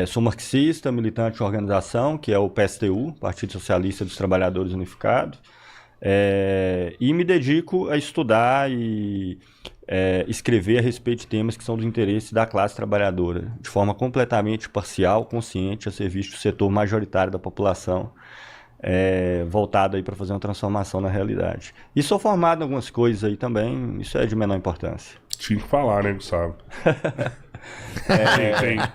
Sou marxista, militante de organização, que é o PSTU, Partido Socialista dos Trabalhadores Unificados, e me dedico a estudar e escrever a respeito de temas que são do interesse da classe trabalhadora, de forma completamente parcial, consciente, a serviço do setor majoritário da população, voltado aí para fazer uma transformação na realidade. E sou formado em algumas coisas aí também, isso é de menor importância. Tinha que falar, né, Gustavo?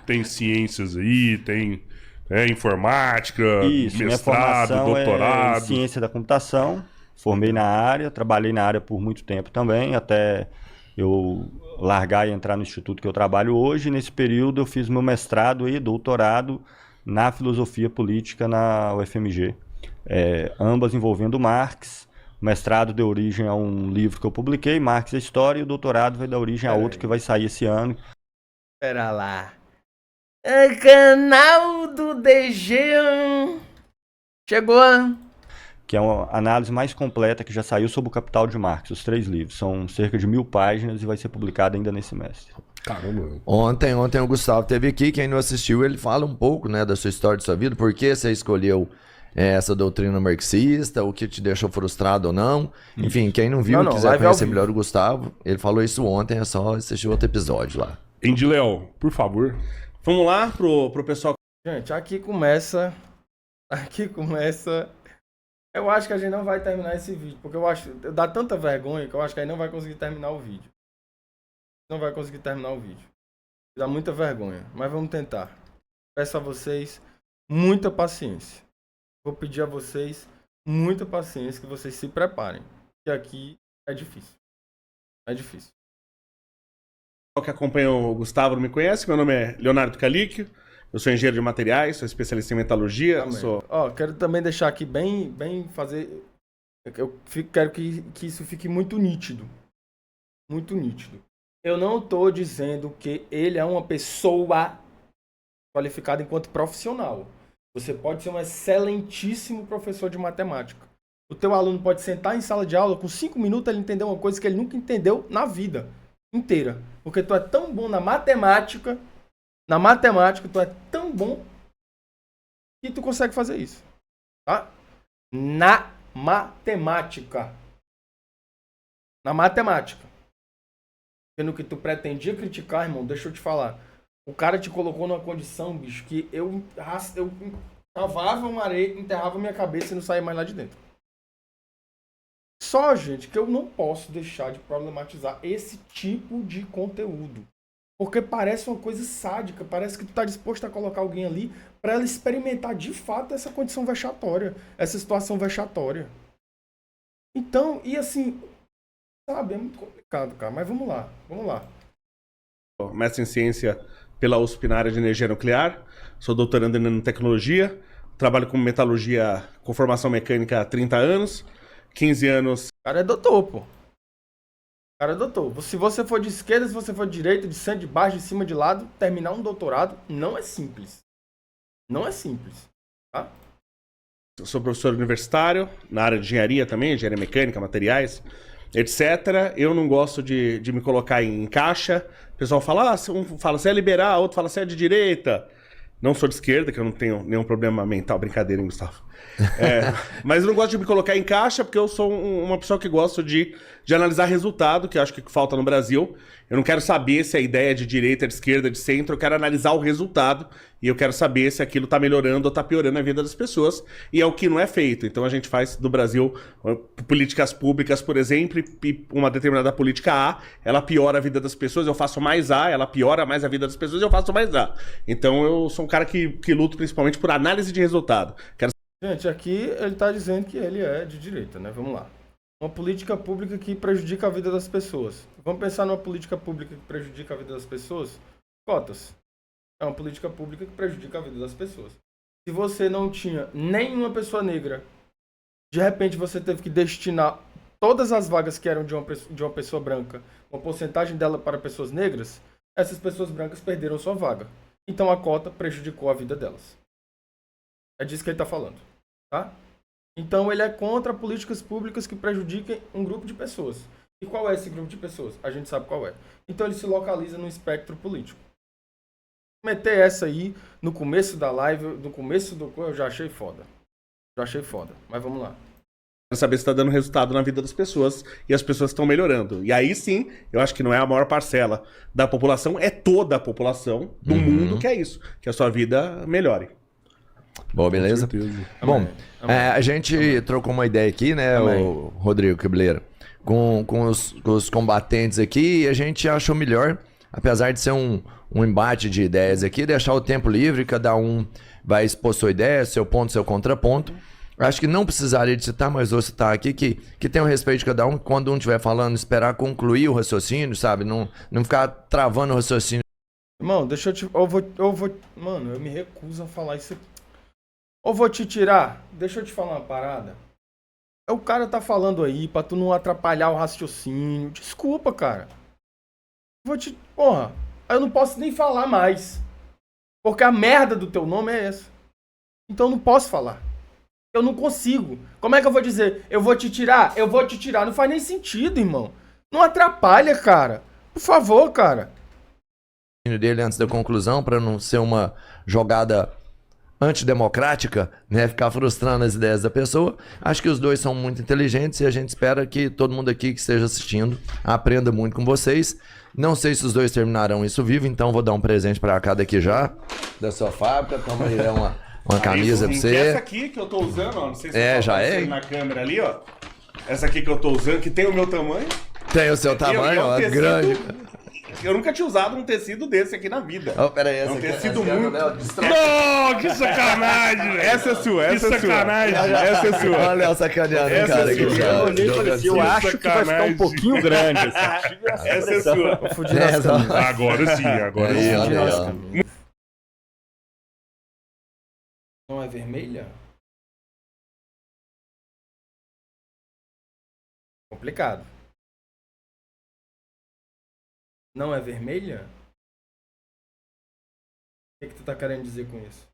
Tem ciências aí, tem informática, Isso, minha mestrado, formação é em doutorado. ciência da computação, formei na área, trabalhei na área por muito tempo também, até eu largar e entrar no instituto que eu trabalho hoje. Nesse período eu fiz meu mestrado e doutorado na filosofia política na UFMG, ambas envolvendo Marx. O mestrado deu origem a um livro que eu publiquei, Marx e a História, e o doutorado vai dar origem a outro que vai sair esse ano. Pera lá. Canal do DG. Chegou. Que é uma análise mais completa que já saiu sobre o Capital de Marx, os 3 livros. São cerca de 1000 páginas e vai ser publicado ainda nesse semestre. Caramba. Ontem o Gustavo esteve aqui, quem não assistiu, ele fala um pouco, né, da sua história, da sua vida, por que você escolheu essa doutrina marxista, o que te deixou frustrado ou não. Enfim, quem não viu, quiser conhecer melhor o Gustavo, ele falou isso ontem, é só assistir outro episódio lá. Endiléo, por favor. Vamos lá pro pessoal. Gente, aqui começa. Eu acho que a gente não vai terminar esse vídeo, porque eu acho. Dá tanta vergonha que eu acho que aí não vai conseguir terminar o vídeo. Não vai conseguir terminar o vídeo. Dá muita vergonha, mas vamos tentar. Peço a vocês muita paciência. Vou pedir a vocês muita paciência, que vocês se preparem. Que aqui é difícil. É difícil. Que acompanha o Gustavo não me conhece, meu nome é Leonardo Calicchio, eu sou engenheiro de materiais, sou especialista em metalurgia. Quero também deixar aqui bem fazer. Quero que isso fique muito nítido. Muito nítido. Eu não estou dizendo que ele é uma pessoa qualificada enquanto profissional. Você pode ser um excelentíssimo professor de matemática. O teu aluno pode sentar em sala de aula, com 5 minutos ele entender uma coisa que ele nunca entendeu na vida inteira. Porque tu é tão bom na matemática tu é tão bom que tu consegue fazer isso. Tá? Na matemática. Na matemática. Porque no que tu pretendia criticar, irmão, deixa eu te falar. O cara te colocou numa condição, bicho, que eu cavava uma areia, enterrava minha cabeça e não saía mais lá de dentro. Só, gente, que eu não posso deixar de problematizar esse tipo de conteúdo. Porque parece uma coisa sádica, parece que tu tá disposto a colocar alguém ali para ela experimentar de fato essa condição vexatória, essa situação vexatória. Então, e assim, sabe, é muito complicado, cara, mas vamos lá. Mestre em ciência pela USP na área de energia nuclear, sou doutorando em nanotecnologia, trabalho com metalurgia com formação mecânica há 30 anos, 15 anos... O cara é doutor, pô. Cara, doutor, se você for de esquerda, se você for de direita, de centro, de baixo, de cima, de lado, terminar um doutorado não é simples. Não é simples, tá? Eu sou professor universitário, na área de engenharia também, engenharia mecânica, materiais, etc. Eu não gosto de me colocar em caixa. O pessoal fala, um fala, você é liberal, outro fala, você é de direita. Não sou de esquerda, que eu não tenho nenhum problema mental. Brincadeira, hein, Gustavo? Mas eu não gosto de me colocar em caixa, porque eu sou uma pessoa que gosto de analisar resultado, que eu acho que falta no Brasil. Eu não quero saber se a ideia é de direita, de esquerda, de centro. Eu quero analisar o resultado e eu quero saber se aquilo está melhorando ou está piorando a vida das pessoas. E é o que não é feito. Então a gente faz no Brasil políticas públicas, por exemplo, e uma determinada política A, ela piora a vida das pessoas, eu faço mais A, ela piora mais a vida das pessoas, eu faço mais A. Então eu sou um cara que luto principalmente por análise de resultado. Gente, aqui ele está dizendo que ele é de direita, né? Vamos lá. Uma política pública que prejudica a vida das pessoas. Vamos pensar numa política pública que prejudica a vida das pessoas? Cotas. É uma política pública que prejudica a vida das pessoas. Se você não tinha nenhuma pessoa negra, de repente você teve que destinar todas as vagas que eram de uma pessoa branca, uma porcentagem dela para pessoas negras, essas pessoas brancas perderam sua vaga. Então a cota prejudicou a vida delas. É disso que ele está falando. Tá? Então ele é contra políticas públicas que prejudiquem um grupo de pessoas. E qual é esse grupo de pessoas? A gente sabe qual é. Então ele se localiza no espectro político. Meter essa aí no começo da live, no começo do... Eu já achei foda. Mas vamos lá. Quero saber se tá dando resultado na vida das pessoas e as pessoas estão melhorando. E aí sim, eu acho que não é a maior parcela da população, é toda a população do mundo que é isso. Que a sua vida melhore. Boa, beleza? Bom, a gente trocou uma ideia aqui, né, o Rodrigo Quebleira, com os combatentes aqui, e a gente achou melhor, apesar de ser um embate de ideias aqui, deixar o tempo livre, cada um vai expor sua ideia, seu ponto, seu contraponto. Acho que não precisaria de citar, mas vou citar aqui que tem o respeito de cada um, quando um estiver falando, esperar concluir o raciocínio, sabe? Não ficar travando o raciocínio. Irmão, deixa eu te... Mano, eu me recuso a falar isso aqui. Ou vou te tirar? Deixa eu te falar uma parada. O cara tá falando aí pra tu não atrapalhar o raciocínio. Desculpa, cara. Porra, eu não posso nem falar mais. Porque a merda do teu nome é essa. Então eu não posso falar. Eu não consigo. Como é que eu vou dizer? Eu vou te tirar? Eu vou te tirar. Não faz nem sentido, irmão. Não atrapalha, cara. Por favor, cara. Dele antes da conclusão, para não ser uma jogada antidemocrática, né? Ficar frustrando as ideias da pessoa. Acho que os dois são muito inteligentes e a gente espera que todo mundo aqui que esteja assistindo aprenda muito com vocês. Não sei se os dois terminarão isso vivo, então vou dar um presente para cada aqui já, da sua fábrica. Toma aí, uma camisa pra você. Essa aqui que eu tô usando, ó, não sei se já é na câmera ali, ó. Essa aqui que eu tô usando, que tem o meu tamanho. Tem o seu tamanho, ó, tecido, grande. Eu nunca tinha usado um tecido desse aqui na vida. Oh, pera aí, essa um aqui, tecido essa muito... Não, que sacanagem, velho. Essa é sua, essa Que é sua. sacanagem. Essa é sua. Olha o sacaneando, Essa cara. é sua. Eu olhei e falei assim, eu acho que vai ficar um pouquinho grande. Essa é sua. Eu fudi nas camisas. Agora sim, agora Aí, sim. olha aí, Nas ó. camisas. Não é vermelha? Complicado. Não é vermelha? O que tu tá querendo dizer com isso?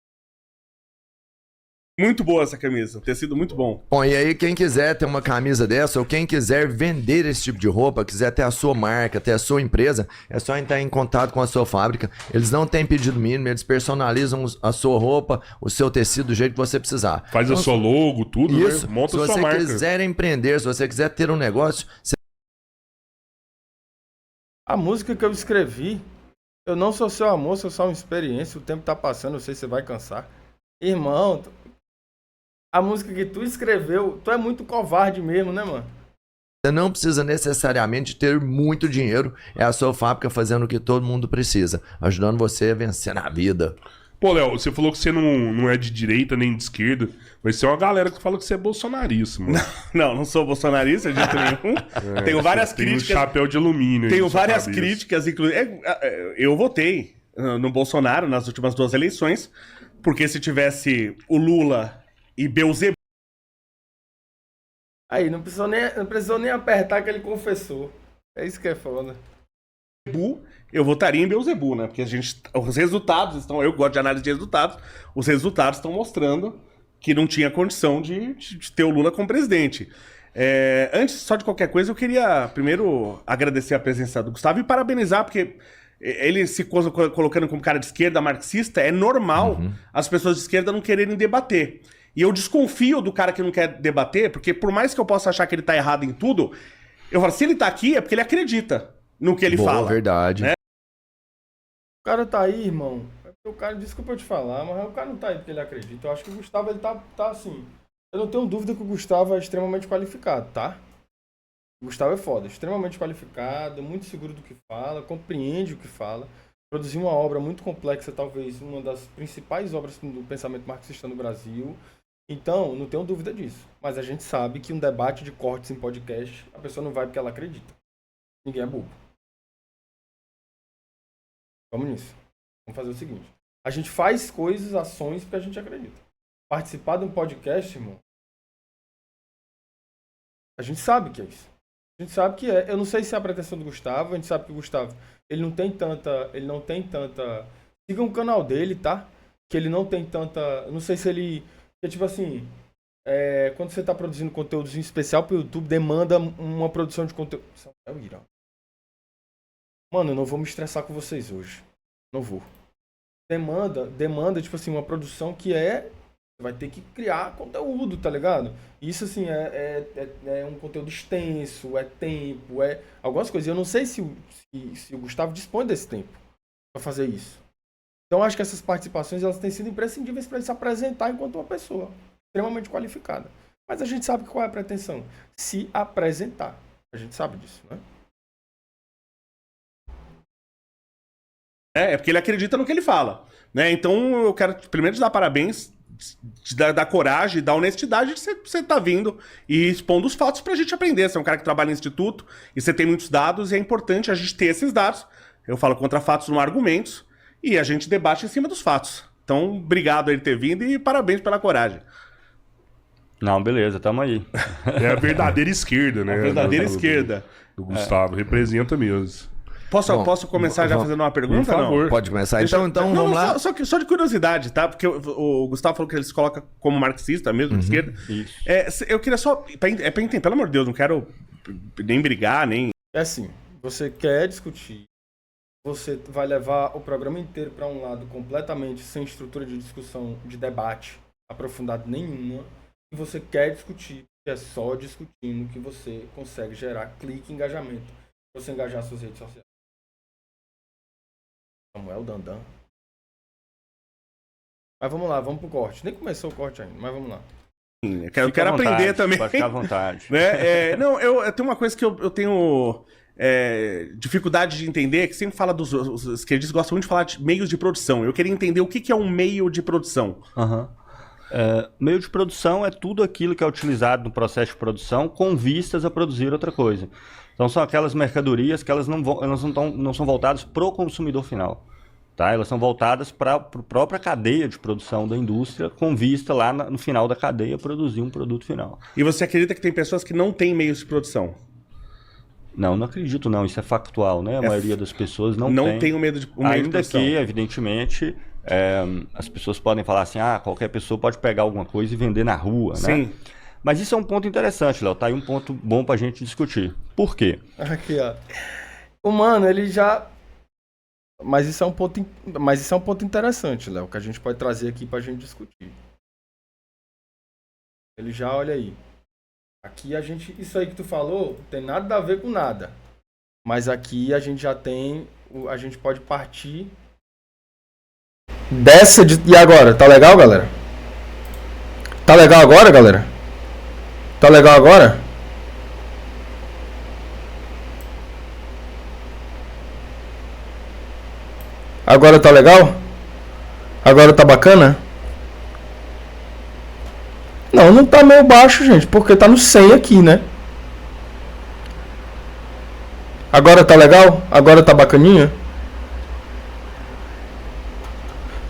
Muito boa essa camisa, tecido muito bom. Bom, e aí quem quiser ter uma camisa dessa ou quem quiser vender esse tipo de roupa, quiser ter a sua marca, ter a sua empresa, é só entrar em contato com a sua fábrica. Eles não têm pedido mínimo, eles personalizam a sua roupa, o seu tecido do jeito que você precisar. Faz a sua logo, tudo, Isso, né? Monta se a sua você marca. quiser empreender, se você quiser ter um negócio, A música que eu escrevi, eu não sou seu amor, sou só uma experiência, o tempo tá passando, eu sei se você vai cansar. Irmão, a música que tu escreveu, tu é muito covarde mesmo, né, mano? você não precisa necessariamente ter muito dinheiro, é a sua fábrica fazendo o que todo mundo precisa, ajudando você a vencer na vida. Pô, Léo, você falou que você não é de direita nem de esquerda, mas tem uma galera que fala que você é bolsonarista, mano. Não sou bolsonarista de jeito nenhum. Tenho várias Tem um críticas. chapéu de alumínio aí Tenho na sua várias cabeça. críticas, inclusive. Eu votei no Bolsonaro nas últimas 2 eleições, porque se tivesse o Lula e Beelzebub, Aí, não precisou nem apertar que ele confessou. É isso que é foda. eu votaria em Beelzebub, né? Porque os resultados estão. Eu gosto de análise de resultados. Os resultados estão mostrando que não tinha condição de ter o Lula como presidente. Antes só de qualquer coisa, eu queria primeiro agradecer a presença do Gustavo e parabenizar, porque ele se colocando como cara de esquerda marxista, é normal as pessoas de esquerda não quererem debater. E eu desconfio do cara que não quer debater, porque por mais que eu possa achar que ele tá errado em tudo, eu falo, se ele tá aqui é porque ele acredita no que ele fala. Verdade. Né? O cara tá aí, irmão. O cara, desculpa eu te falar, mas o cara não tá aí porque ele acredita. Eu acho que o Gustavo, ele tá assim. Eu não tenho dúvida que o Gustavo é extremamente qualificado, tá? O Gustavo é foda, extremamente qualificado, muito seguro do que fala, compreende o que fala. Produziu uma obra muito complexa, talvez uma das principais obras do pensamento marxista no Brasil. Então, não tenho dúvida disso. Mas a gente sabe que um debate de cortes em podcast, a pessoa não vai porque ela acredita. Ninguém é bobo. Vamos nisso. Vamos fazer o seguinte. A gente faz coisas, ações, porque a gente acredita. Participar de um podcast, irmão, a gente sabe que é isso. A gente sabe que é. Eu não sei se é a pretensão do Gustavo, a gente sabe que o Gustavo, ele não tem tanta... Sigam o canal dele, tá? Que ele não tem tanta... Eu não sei se ele... É tipo assim, quando você tá produzindo conteúdos em especial pro YouTube, demanda uma produção de conteúdo... Mano, eu não vou me estressar com vocês hoje. Não vou. demanda, tipo assim, uma produção que você vai ter que criar conteúdo, tá ligado? Isso, assim, é um conteúdo extenso, é tempo, é algumas coisas. Eu não sei se o Gustavo dispõe desse tempo pra fazer isso. Então, acho que essas participações, elas têm sido imprescindíveis para ele se apresentar enquanto uma pessoa extremamente qualificada. Mas a gente sabe qual é a pretensão. Se apresentar. A gente sabe disso, né? É porque ele acredita no que ele fala, né? Então eu quero primeiro te dar parabéns, te dar coragem, da honestidade de você tá vindo e expondo os fatos pra gente aprender. Você é um cara que trabalha no instituto e você tem muitos dados e é importante a gente ter esses dados. Eu falo contra fatos, não argumentos, e a gente debate em cima dos fatos. Então, obrigado ele ter vindo e parabéns pela coragem. Não, beleza, tamo aí. É a verdadeira esquerda, né? A verdadeira do esquerda. Do Gustavo, representa mesmo. Posso começar já fazendo uma pergunta? Por favor. Não? Pode começar. Então vamos lá. Só de curiosidade, tá? Porque o Gustavo falou que ele se coloca como marxista mesmo, de esquerda. Isso. Eu queria só... pra entender, pelo amor de Deus, não quero nem brigar, nem... É assim, você quer discutir, você vai levar o programa inteiro para um lado completamente sem estrutura de discussão, de debate aprofundado nenhuma, e você quer discutir, que é só discutindo que você consegue gerar clique e engajamento, pra você engajar suas redes sociais. Samuel Dandan. Mas vamos lá, vamos pro corte. Nem começou o corte ainda, mas vamos lá. Eu quero aprender também. Pode ficar à vontade. Né? Não, eu tenho uma coisa que eu tenho dificuldade de entender, que sempre fala os esquerdistas gostam muito de falar de meios de produção. Eu queria entender o que é um meio de produção. Meio de produção é tudo aquilo que é utilizado no processo de produção com vistas a produzir outra coisa. Então são aquelas mercadorias que elas não são voltadas para o consumidor final. Tá? Elas são voltadas para a própria cadeia de produção da indústria, com vista lá no final da cadeia produzir um produto final. E você acredita que tem pessoas que não têm meios de produção? Não acredito não, isso é factual, né? A maioria das pessoas não tem o meio de produção. Ainda que, evidentemente, as pessoas podem falar assim, qualquer pessoa pode pegar alguma coisa e vender na rua, Sim. né? Mas isso é um ponto interessante, Léo, tá aí um ponto bom pra gente discutir. Por quê? Aqui, ó. O mano, ele já... Mas isso é um ponto interessante, Léo, que a gente pode trazer aqui pra gente discutir. Ele já, olha aí. Aqui a gente... Isso aí que tu falou não tem nada a ver com nada. Mas aqui a gente já tem... A gente pode partir dessa... E agora? Tá legal, galera? Tá legal agora, galera? Tá legal agora? Agora tá legal? Agora tá bacana? Não tá meio baixo, gente, porque tá no 100 aqui, né? Agora tá legal? Agora tá bacaninha?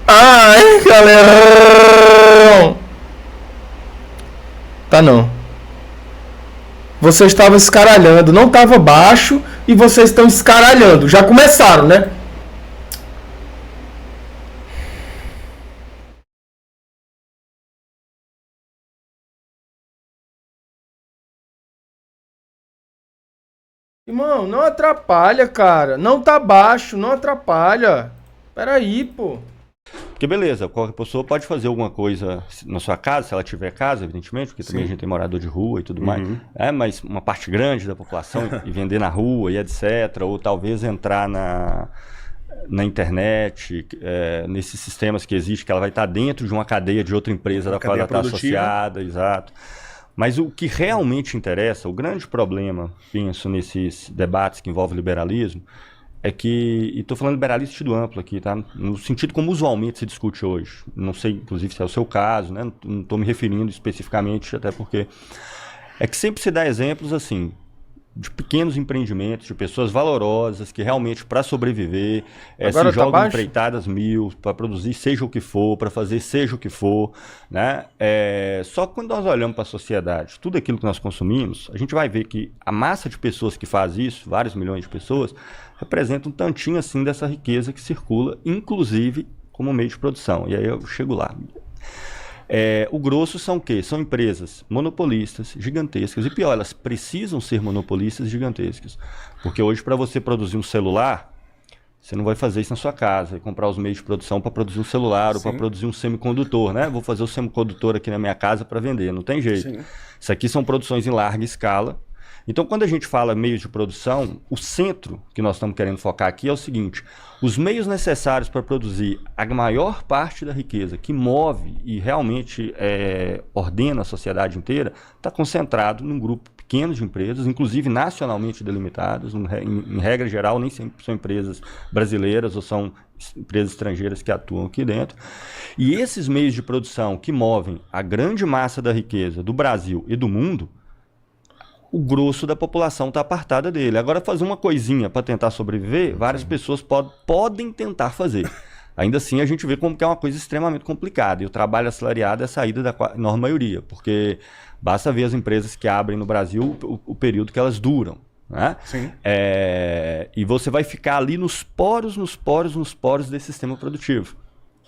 Ai, galera! Tá não. Você estava escaralhando, não estava baixo e vocês estão escaralhando. Já começaram, né? Irmão, não atrapalha, cara. Não tá baixo, não atrapalha. Peraí, pô. Porque beleza, qualquer pessoa pode fazer alguma coisa na sua casa, se ela tiver casa, evidentemente, porque também a gente tem morador de rua e tudo mais. Mas uma parte grande da população e vender na rua e etc. Ou talvez entrar na internet, nesses sistemas que existem, que ela vai estar dentro de uma cadeia de outra empresa da qual ela está associada, exato. Mas o que realmente interessa, o grande problema, penso, nesses debates que envolvem liberalismo, é que, e estou falando liberalismo sentido amplo aqui, tá? No sentido como usualmente se discute hoje. Não sei, inclusive, se é o seu caso, né? Não estou me referindo especificamente, até porque é que sempre se dá exemplos assim, de pequenos empreendimentos, de pessoas valorosas que realmente, para sobreviver, se jogam empreitadas mil, para produzir seja o que for, para fazer seja o que for, né? Só que quando nós olhamos para a sociedade, tudo aquilo que nós consumimos, a gente vai ver que a massa de pessoas que faz isso, vários milhões de pessoas, representa um tantinho assim dessa riqueza que circula, inclusive como meio de produção. E aí eu chego lá. O grosso são o quê? São empresas monopolistas, gigantescas. E pior, elas precisam ser monopolistas gigantescas. Porque hoje, para você produzir um celular, Você não vai fazer isso na sua casa, vai comprar os meios de produção para produzir um celular ou para produzir um semicondutor, né? Vou fazer o semicondutor aqui na minha casa para vender, não tem jeito. Sim. Isso aqui são produções em larga escala. Então, quando a gente fala meios de produção, o centro que nós estamos querendo focar aqui é o seguinte: os meios necessários para produzir a maior parte da riqueza que move e realmente ordena a sociedade inteira está concentrado num grupo pequeno de empresas, inclusive nacionalmente delimitadas, em regra geral, nem sempre são empresas brasileiras ou são empresas estrangeiras que atuam aqui dentro. E esses meios de produção que movem a grande massa da riqueza do Brasil e do mundo, o grosso da população está apartada dele. Agora, fazer uma coisinha para tentar sobreviver, várias pessoas podem tentar fazer. Ainda assim, a gente vê como que é uma coisa extremamente complicada. E o trabalho assalariado é a saída da enorme maioria, porque basta ver as empresas que abrem no Brasil o período que elas duram. Né? Sim. E você vai ficar ali nos poros desse sistema produtivo.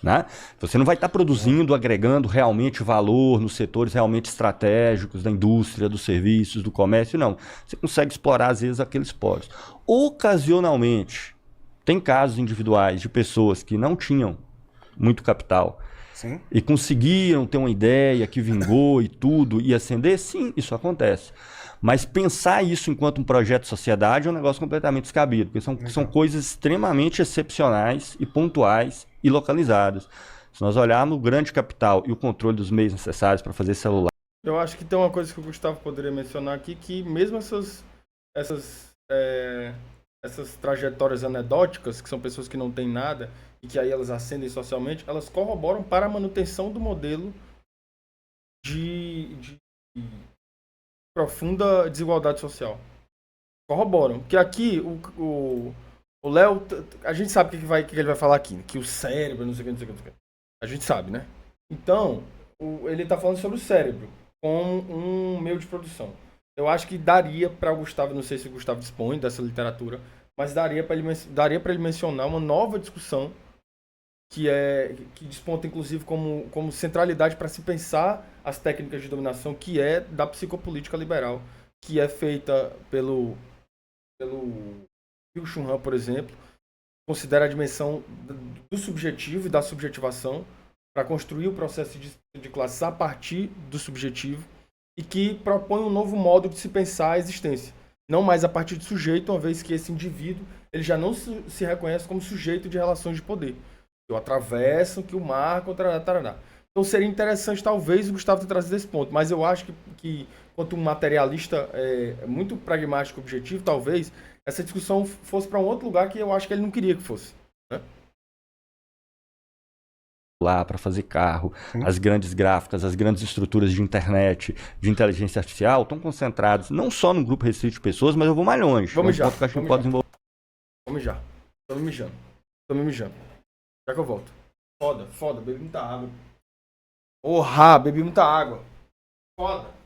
Né? Você não vai estar produzindo, agregando realmente valor nos setores realmente estratégicos da indústria, dos serviços, do comércio, não. Você consegue explorar, às vezes, aqueles poros. Ocasionalmente, tem casos individuais de pessoas que não tinham muito capital Sim. e conseguiram ter uma ideia que vingou e tudo, e ascender, sim, isso acontece. Mas pensar isso enquanto um projeto de sociedade é um negócio completamente descabido, porque são coisas extremamente excepcionais e pontuais e localizadas. Se nós olharmos o grande capital e o controle dos meios necessários para fazer celular. Eu acho que tem uma coisa que o Gustavo poderia mencionar aqui, que mesmo essas trajetórias anedóticas, que são pessoas que não têm nada e que aí elas ascendem socialmente, elas corroboram para a manutenção do modelo de profunda desigualdade social. Corroboram. Porque aqui o Léo, a gente sabe o que ele vai falar aqui, que o cérebro, não sei o que. A gente sabe, né? Então, ele está falando sobre o cérebro como um meio de produção. Eu acho que daria para o Gustavo, não sei se o Gustavo dispõe dessa literatura, mas daria para ele mencionar uma nova discussão que desponta inclusive como centralidade para se pensar as técnicas de dominação, que é da psicopolítica liberal, que é feita pelo Byung-Chul Han, por exemplo, considera a dimensão do subjetivo e da subjetivação para construir o processo de classes a partir do subjetivo, e que propõe um novo modo de se pensar a existência. Não mais a partir do sujeito, uma vez que esse indivíduo ele já não se reconhece como sujeito de relações de poder, que o atravessam, que o marcam, tarará. Então seria interessante, talvez, o Gustavo ter trazido esse ponto, mas eu acho que quanto um materialista muito pragmático e objetivo, talvez essa discussão fosse para um outro lugar que eu acho que ele não queria que fosse. Né? Lá para fazer carro, as grandes gráficas, as grandes estruturas de internet, de inteligência artificial, estão concentradas não só num grupo restrito de pessoas, mas eu vou mais longe. Vamos já. Vamos já. Tô me mijando. Já que eu volto. Foda, bebi muita água. Porra, bebi muita água. Foda.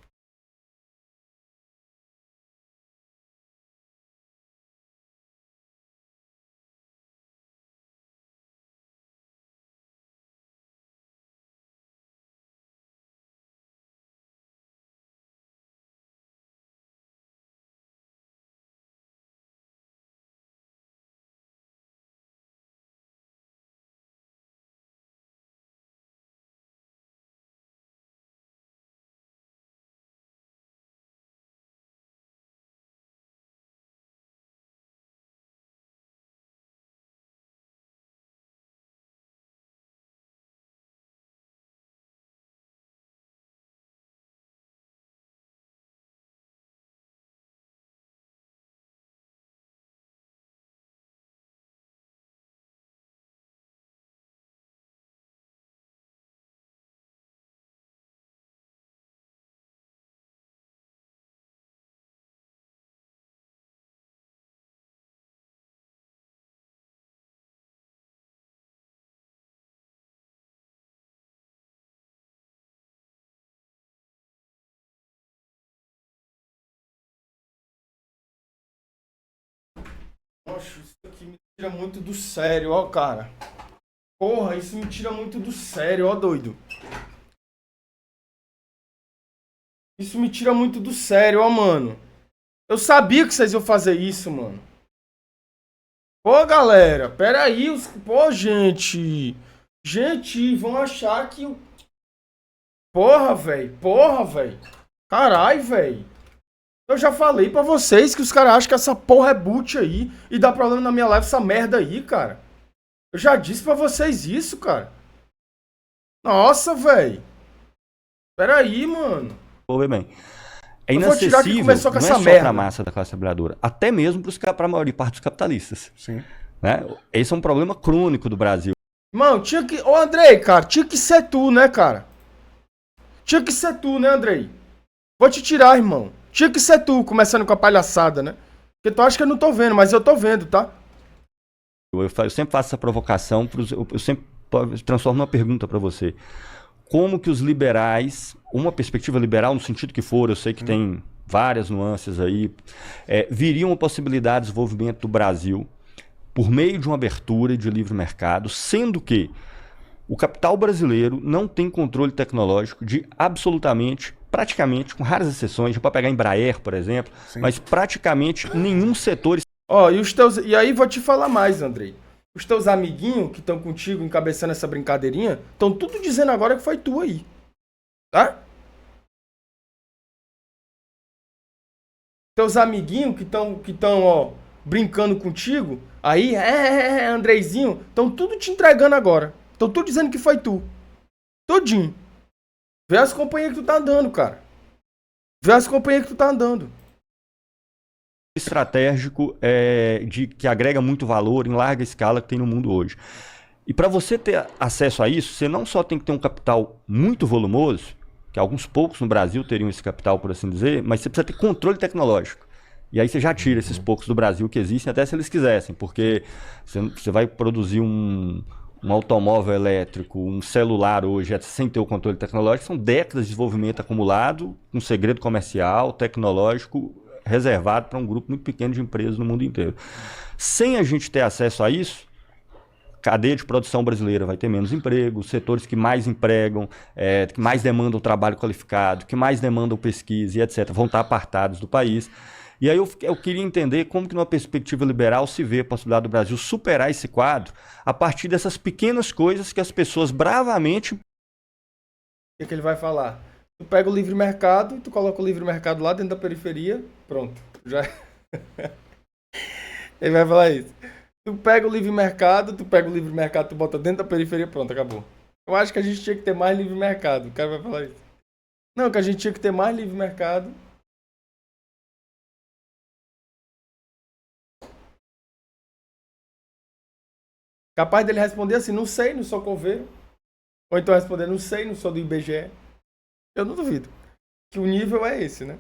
Nossa, isso aqui me tira muito do sério, ó, cara. Porra, isso me tira muito do sério, ó, doido. Isso me tira muito do sério, ó, mano. Eu sabia que vocês iam fazer isso, mano. Pô, galera, peraí. Pô, gente. Gente, vão achar que... Porra, velho. Carai, velho. Eu já falei pra vocês que os caras acham que essa porra é boot aí e dá problema na minha live essa merda aí, cara. Eu já disse pra vocês isso, cara. Nossa, velho. Peraí, mano. Vou ver bem. É Eu vou tirar que inacessível, começou com não é essa só merda. para a massa da classe trabalhadora, até mesmo para a maioria parte dos capitalistas. Sim. Né? Esse é um problema crônico do Brasil. Mano, tinha que... Ô, Andrei, cara, tinha que ser tu, né, cara? Tinha que ser tu, né, Andrei? Vou te tirar, irmão. Tinha que ser tu, começando com a palhaçada, né? Porque tu acha que eu não tô vendo, mas eu tô vendo, tá? Eu sempre faço essa provocação, eu sempre transformo numa pergunta para você. Como que os liberais, uma perspectiva liberal no sentido que for, eu sei que tem várias nuances aí, viriam a possibilidade de desenvolvimento do Brasil por meio de uma abertura de livre mercado, sendo que o capital brasileiro não tem controle tecnológico de absolutamente, praticamente, com raras exceções, para pegar Embraer, por exemplo, mas praticamente nenhum setor. Ó, e aí vou te falar mais, Andrei. Os teus amiguinhos que estão contigo encabeçando essa brincadeirinha, estão tudo dizendo agora que foi tu aí. Tá? Teus amiguinhos que estão, ó, brincando contigo, aí, Andreizinho, estão tudo te entregando agora. Estão tudo dizendo que foi tu. Todinho. Vê as companhias que tu tá andando, cara. Vê as companhias que tu tá andando. Estratégico que agrega muito valor em larga escala que tem no mundo hoje. E para você ter acesso a isso, você não só tem que ter um capital muito volumoso, que alguns poucos no Brasil teriam esse capital, por assim dizer, mas você precisa ter controle tecnológico. E aí você já tira esses poucos do Brasil que existem, até se eles quisessem, porque você vai produzir um automóvel elétrico, um celular hoje, sem ter o controle tecnológico, são décadas de desenvolvimento acumulado, um segredo comercial, tecnológico, reservado para um grupo muito pequeno de empresas no mundo inteiro. Sem a gente ter acesso a isso, a cadeia de produção brasileira vai ter menos emprego, os setores que mais empregam, que mais demandam trabalho qualificado, que mais demandam pesquisa e etc., vão estar apartados do país. E aí eu queria entender como que numa perspectiva liberal se vê a possibilidade do Brasil superar esse quadro a partir dessas pequenas coisas que as pessoas bravamente... O que ele vai falar? Tu pega o livre mercado e tu coloca o livre mercado lá dentro da periferia, pronto. Já. Ele vai falar isso. Tu pega o livre mercado, tu bota dentro da periferia, pronto, acabou. Eu acho que a gente tinha que ter mais livre mercado. O cara vai falar isso. Não, que a gente tinha que ter mais livre mercado. Capaz dele responder assim, não sei, não sou coveiro. Ou então responder, não sei, não sou do IBGE. Eu não duvido. Que o nível é esse, né?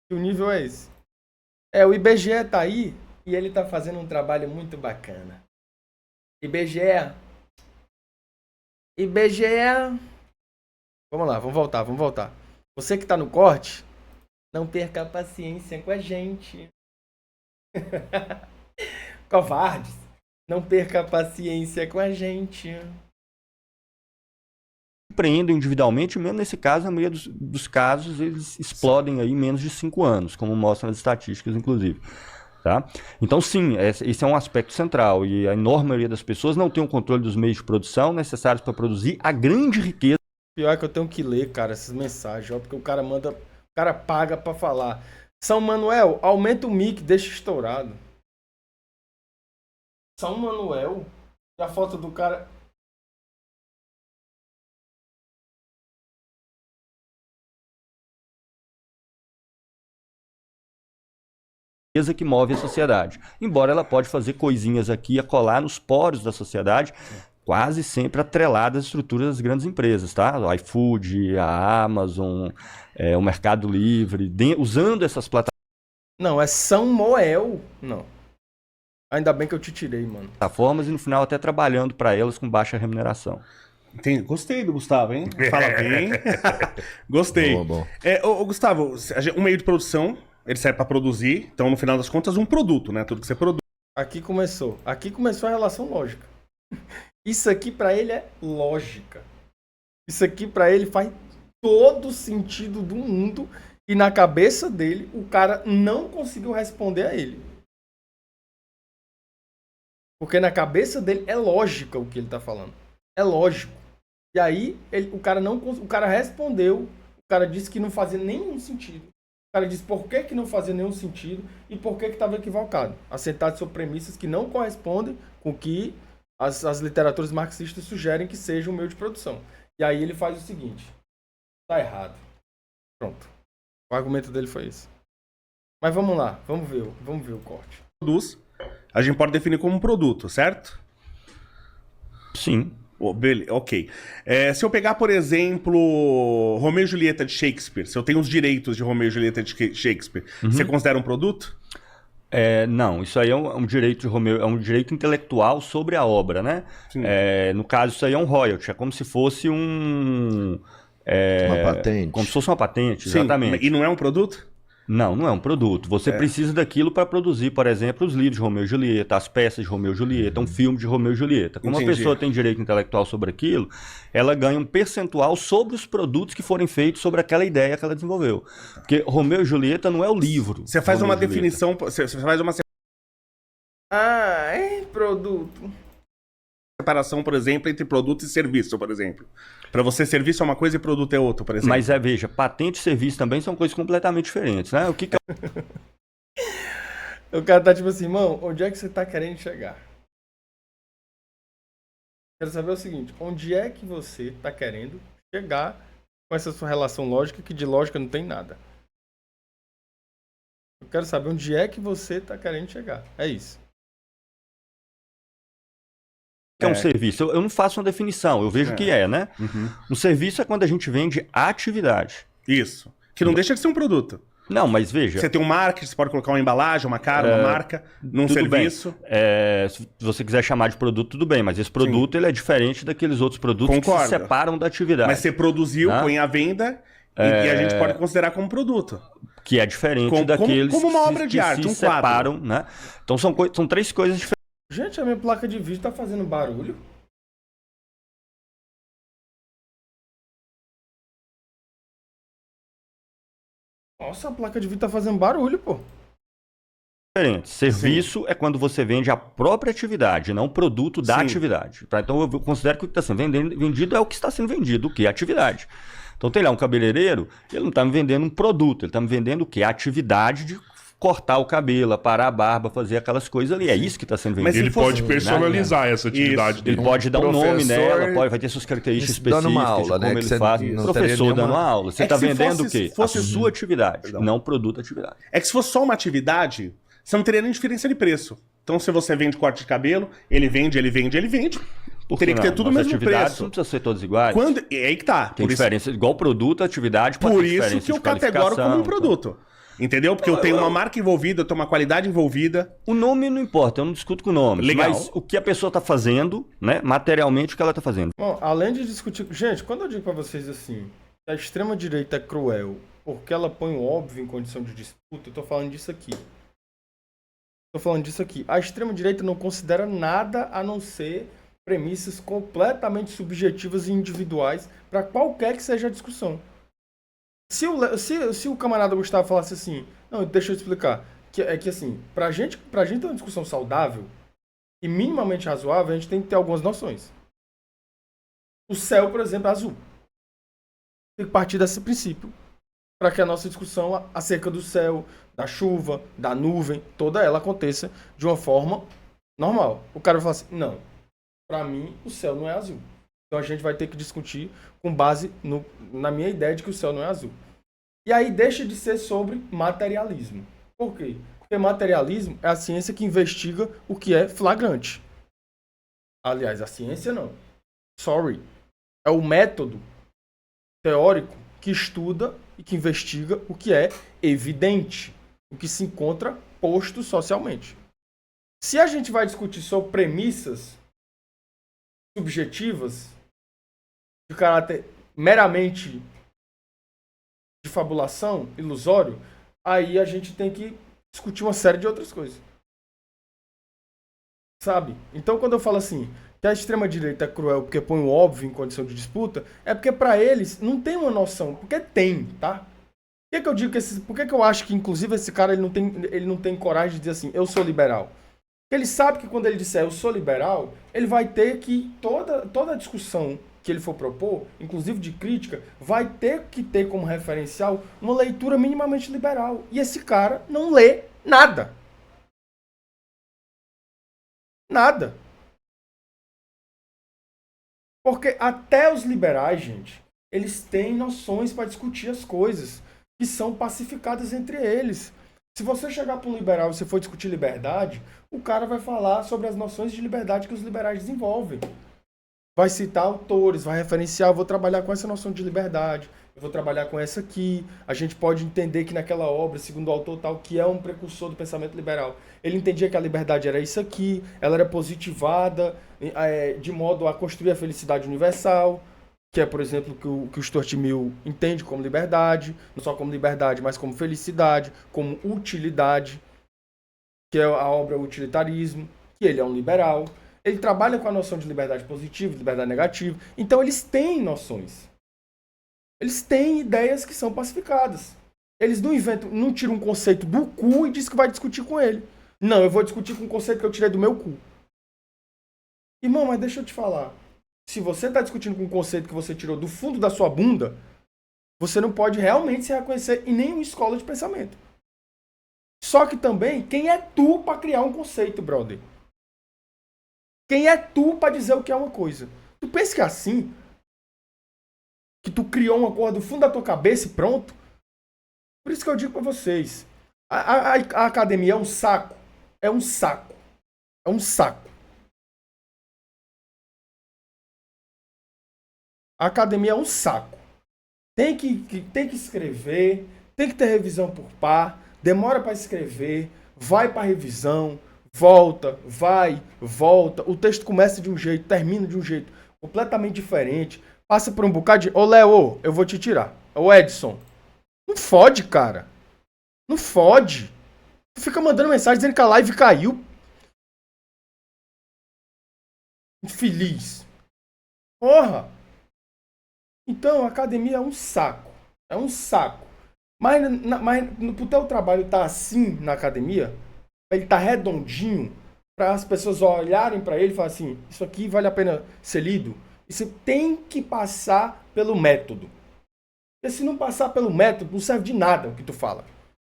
Que o nível é esse. O IBGE tá aí e ele tá fazendo um trabalho muito bacana. IBGE. Vamos lá, vamos voltar. Você que tá no corte, não perca a paciência com a gente. Covardes. Não perca a paciência com a gente. Empreendem individualmente, mesmo nesse caso, na maioria dos casos, eles explodem aí em menos de 5 anos, como mostram as estatísticas, inclusive. Tá? Então, sim, esse é um aspecto central. E a enorme maioria das pessoas não tem o controle dos meios de produção necessários para produzir a grande riqueza. Pior é que eu tenho que ler, cara, essas mensagens, ó, porque o cara manda, o cara paga para falar. São Manuel, aumenta o mic, deixa estourado. São Manuel, e a foto do cara... Que move a sociedade. Embora ela pode fazer coisinhas aqui a colar nos poros da sociedade, quase sempre atreladas às estruturas das grandes empresas, tá? O iFood, a Amazon, o Mercado Livre, usando essas plataformas. Não, é São Moel. Não. Ainda bem que eu te tirei, mano. Plataformas e no final até trabalhando para elas com baixa remuneração. Entendi. Gostei do Gustavo, hein? Fala bem. Gostei. Boa. Gustavo, um meio de produção, ele serve para produzir, então no final das contas um produto, né? Tudo que você produz. Aqui começou a relação lógica. Isso aqui pra ele é lógica. Isso aqui pra ele faz todo sentido do mundo e na cabeça dele o cara não conseguiu responder a ele. Porque na cabeça dele é lógica o que ele tá falando. É lógico. E aí, o cara respondeu, o cara disse que não fazia nenhum sentido. O cara disse por que não fazia nenhum sentido e por que estava equivocado. Assentado sobre premissas que não correspondem com o que as literaturas marxistas sugerem que seja o meio de produção. E aí ele faz o seguinte. Tá errado. Pronto. O argumento dele foi esse. Mas vamos lá, vamos ver o corte. Produz, a gente pode definir como um produto, certo? Sim. Ok. Se eu pegar, por exemplo, Romeu e Julieta de Shakespeare, se eu tenho os direitos de Romeu e Julieta de Shakespeare, você considera um produto? Não, isso aí é um direito de Romeu, é um direito intelectual sobre a obra, né? No caso, isso aí é um royalty, é como se fosse uma patente. Como se fosse uma patente, Sim. exatamente. E não é um produto? Não é um produto. Você precisa daquilo para produzir, por exemplo, os livros de Romeu e Julieta, as peças de Romeu e Julieta, um filme de Romeu e Julieta. Como Entendi. a pessoa tem direito intelectual sobre aquilo, ela ganha um percentual sobre os produtos que forem feitos sobre aquela ideia que ela desenvolveu. Porque Romeu e Julieta não é o livro. Você faz Romeu uma e Julieta. definição, você faz uma Produto. separação, por exemplo, entre produto e serviço, por exemplo. Para você, serviço é uma coisa e produto é outra, por exemplo. Mas veja, patente e serviço também são coisas completamente diferentes, né? O que O cara tá tipo assim, irmão, onde é que você tá querendo chegar? Quero saber o seguinte, onde é que você tá querendo chegar com essa sua relação lógica, que de lógica não tem nada? Eu quero saber onde é que você tá querendo chegar. É isso. é um serviço? Eu não faço uma definição, eu vejo o que é, né? Um serviço é quando a gente vende atividade. Isso. Que não deixa de ser um produto. Não, mas veja... Você tem um marketing, você pode colocar uma embalagem, uma cara, uma marca, num tudo serviço. bem. Se você quiser chamar de produto, tudo bem, mas esse produto ele é diferente daqueles outros produtos que Concordo. se separam da atividade. Mas você produziu, Né? põe à venda e a gente pode considerar como produto. Que é diferente Como daqueles uma que obra de arte, se um quadro. separam, né? Então são três coisas diferentes. Gente, a minha placa de vídeo tá fazendo barulho. Nossa, a placa de vídeo tá fazendo barulho, pô. Serviço é quando você vende a própria atividade, não o produto da Sim. atividade. Tá? Então eu considero que o que está sendo vendido é o que está sendo vendido, o que? A atividade. Então tem lá um cabeleireiro, ele não está me vendendo um produto, ele está me vendendo o que? A atividade de cortar o cabelo, parar a barba, fazer aquelas coisas ali. É isso que está sendo vendido. Mas se Ele fosse- pode personalizar essa atividade Isso. dele. Ele pode dar um nome professor nela, vai ter suas características dando específicas, uma aula, de como né, que ele você faz. não teria Professor nenhuma- dando uma aula. Você É que está se vendendo fosse- o quê? fosse- A sua atividade, Perdão. não o produto da atividade. É que se fosse só uma atividade, você não teria nem diferença de preço. Então, se você vende corte de cabelo, ele vende. Por Teria que ter não? tudo o As mesmo atividades preço. não precisam ser todas iguais. É aí que tá. Tem diferença, igual produto, atividade, pode Por ter isso diferença que eu de categoro como um qualificação, produto. Entendeu? Porque eu tenho uma marca envolvida, eu tenho uma qualidade envolvida. O nome não importa, eu não discuto com o nome. Legal. Mas o que a pessoa está fazendo, né? Materialmente, o que ela está fazendo. Bom, além de discutir... Gente, quando eu digo pra vocês assim, que a extrema-direita é cruel porque ela põe o óbvio em condição de disputa, eu tô falando disso aqui. A extrema-direita não considera nada a não ser premissas completamente subjetivas e individuais para qualquer que seja a discussão. Se o camarada Gustavo falasse assim, não, deixa eu explicar, que assim, pra gente ter uma discussão saudável e minimamente razoável, a gente tem que ter algumas noções. O céu, por exemplo, é azul. Tem que partir desse princípio para que a nossa discussão acerca do céu, da chuva, da nuvem, toda ela aconteça de uma forma normal. O cara vai falar assim, não, para mim o céu não é azul. Então a gente vai ter que discutir com base na minha ideia de que o céu não é azul. E aí deixa de ser sobre materialismo. Por quê? Porque materialismo é a ciência que investiga o que é flagrante. Aliás, a ciência não. Sorry. É o método teórico que estuda e que investiga o que é evidente, o que se encontra posto socialmente. Se a gente vai discutir sobre premissas subjetivas de caráter meramente de fabulação, ilusório, aí a gente tem que discutir uma série de outras coisas. Sabe? Então, quando eu falo assim, que a extrema-direita é cruel porque põe o óbvio em condição de disputa, é porque para eles não tem uma noção. Porque tem, tá? Por que eu digo por que eu acho que, inclusive, esse cara ele não tem coragem de dizer assim, eu sou liberal? Ele sabe que quando ele disser eu sou liberal, ele vai ter que toda a discussão que ele for propor, inclusive de crítica, vai ter que ter como referencial uma leitura minimamente liberal. E esse cara não lê nada. Nada. Porque até os liberais, gente, eles têm noções para discutir as coisas que são pacificadas entre eles. Se você chegar para um liberal e você for discutir liberdade, o cara vai falar sobre as noções de liberdade que os liberais desenvolvem. Vai citar autores, vai referenciar, eu vou trabalhar com essa noção de liberdade, eu vou trabalhar com essa aqui. A gente pode entender que naquela obra, segundo o autor tal, que é um precursor do pensamento liberal, ele entendia que a liberdade era isso aqui, ela era positivada de modo a construir a felicidade universal, que é, por exemplo, que o Stuart Mill entende como liberdade, não só como liberdade, mas como felicidade, como utilidade, que é a obra Utilitarismo, que ele é um liberal. Ele trabalha com a noção de liberdade positiva, liberdade negativa. Então, eles têm noções. Eles têm ideias que são pacificadas. Eles não inventam, não tiram um conceito do cu e dizem que vai discutir com ele. Não, eu vou discutir com um conceito que eu tirei do meu cu. Irmão, mas deixa eu te falar. Se você está discutindo com um conceito que você tirou do fundo da sua bunda, você não pode realmente se reconhecer em nenhuma escola de pensamento. Só que também, quem é tu para criar um conceito, brother? Quem é tu para dizer o que é uma coisa? Tu pensa que é assim? Que tu criou uma coisa do fundo da tua cabeça e pronto? Por isso que eu digo para vocês. A academia é um saco. É um saco. É um saco. A academia é um saco. Tem que escrever, tem que ter revisão por par, demora para escrever, vai para revisão, volta, vai, volta. O texto começa de um jeito, termina de um jeito completamente diferente. Passa por um bocado de... Ô, Léo, eu vou te tirar. Ô, Edson. Não fode, cara. Não fode. Tu fica mandando mensagem dizendo que a live caiu. Infeliz. Porra. Então, a academia é um saco. É um saco. Mas pro teu trabalho tá assim na academia, ele tá redondinho, para as pessoas olharem para ele e falar assim, isso aqui vale a pena ser lido. E você tem que passar pelo método. Porque se não passar pelo método, não serve de nada o que tu fala.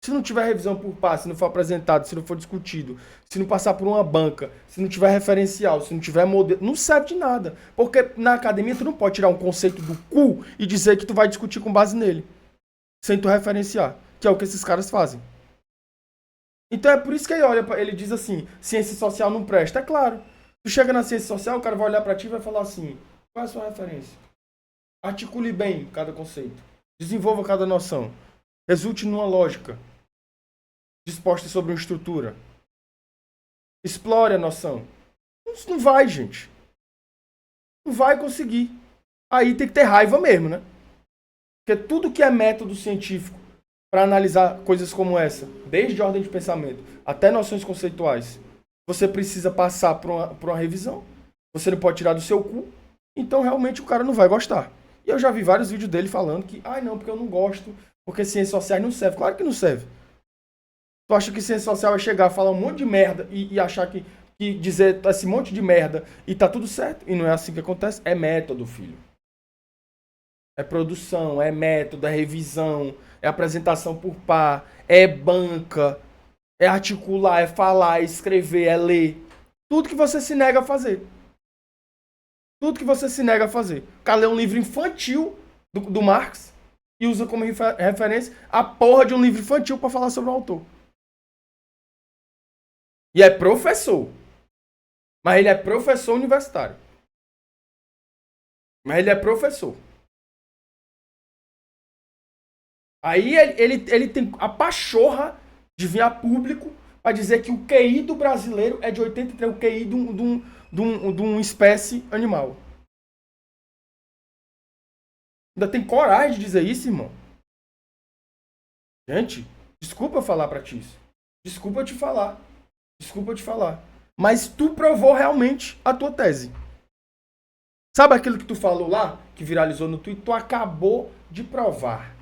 Se não tiver revisão por par, se não for apresentado, se não for discutido, se não passar por uma banca, se não tiver referencial, se não tiver modelo, não serve de nada. Porque na academia tu não pode tirar um conceito do cu e dizer que tu vai discutir com base nele. Sem tu referenciar. Que é o que esses caras fazem. Então é por isso que ele diz assim, ciência social não presta. É claro. Tu chega na ciência social, o cara vai olhar pra ti e vai falar assim, qual é a sua referência? Articule bem cada conceito. Desenvolva cada noção. Resulte numa lógica disposta sobre uma estrutura. Explore a noção. Isso não vai, gente. Não vai conseguir. Aí tem que ter raiva mesmo, né? Porque tudo que é método científico para analisar coisas como essa, desde ordem de pensamento até noções conceituais, você precisa passar por uma revisão. Você não pode tirar do seu cu. Então, realmente, o cara não vai gostar. E eu já vi vários vídeos dele falando que, não, porque eu não gosto, porque ciências sociais não serve. Claro que não serve. Tu acha que ciência social vai chegar, falar um monte de merda e achar que dizer esse monte de merda e tá tudo certo? E não é assim que acontece. É método, filho. É produção, é método, é revisão, é apresentação por par, é banca, é articular, é falar, é escrever, é ler. Tudo que você se nega a fazer. Tudo que você se nega a fazer. O cara lê um livro infantil do Marx e usa como referência a porra de um livro infantil para falar sobre o autor. E é professor. Mas ele é professor universitário. Mas ele é professor. Aí ele tem a pachorra de vir a público para dizer que o QI do brasileiro é de 83, o QI de uma espécie animal. Ainda tem coragem de dizer isso, irmão? Gente, desculpa eu falar pra ti isso. Desculpa eu te falar. Desculpa eu te falar. Mas tu provou realmente a tua tese. Sabe aquilo que tu falou lá, que viralizou no Twitter? Tu acabou de provar.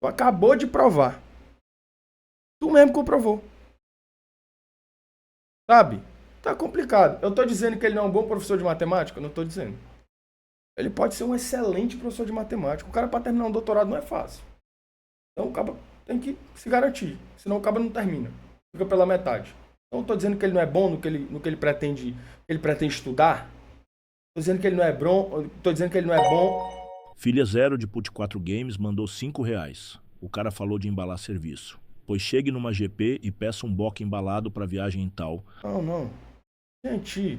Tu acabou de provar. Tu mesmo comprovou. Sabe? Tá complicado. Eu tô dizendo que ele não é um bom professor de matemática? Não tô dizendo. Ele pode ser um excelente professor de matemática. O cara, para terminar um doutorado, não é fácil. Então, o cara tem que se garantir. Senão, o cara não termina. Fica pela metade. Então, eu tô dizendo que ele não é bom no que ele pretende estudar. Tô dizendo que ele não é bom. Tô dizendo que ele não é bom. Filha Zero de Put 4 Games mandou R$5. O cara falou de embalar serviço. Pois chegue numa GP e peça um boque embalado pra viagem em tal. Não. Gente,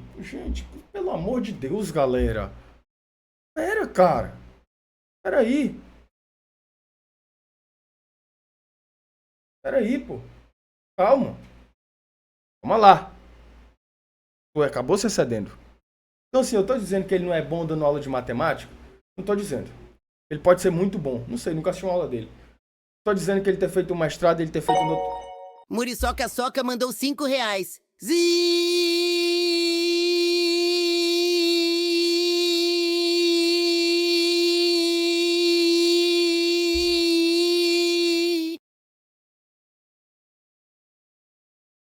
pelo amor de Deus, galera. Pera, cara. Peraí, pô. Calma. Calma lá. Tu acabou se excedendo. Então, assim, eu tô dizendo que ele não é bom dando aula de matemática? Não tô dizendo. Ele pode ser muito bom. Não sei, nunca assisti uma aula dele. Tô dizendo que ele ter feito um mestrado, ele ter feito um doutorado. Muriçoca Soca mandou R$5.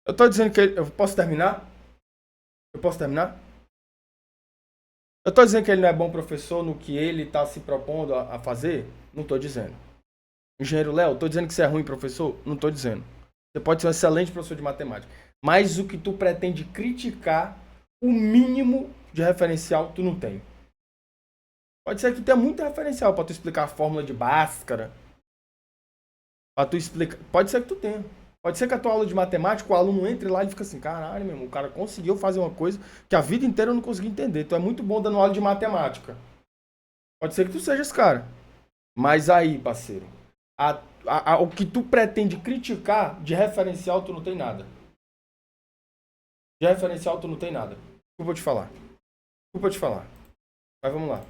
Eu tô dizendo que ele... Eu posso terminar? Eu posso terminar? Eu tô dizendo que ele não é bom professor no que ele tá se propondo a fazer? Não tô dizendo. Engenheiro Léo, tô dizendo que você é ruim professor? Não tô dizendo. Você pode ser um excelente professor de matemática. Mas o que tu pretende criticar, o mínimo de referencial tu não tem. Pode ser que tu tenha muito referencial pra tu explicar a fórmula de Bhaskara. Pra tu explicar... Pode ser que tu tenha. Pode ser que a tua aula de matemática, o aluno entre lá e fica assim, caralho, meu irmão, o cara conseguiu fazer uma coisa que a vida inteira eu não consegui entender. Tu é muito bom dando aula de matemática. Pode ser que tu seja esse cara. Mas aí, parceiro, o que tu pretende criticar, de referencial tu não tem nada. De referencial tu não tem nada. Desculpa te falar. Mas vamos lá.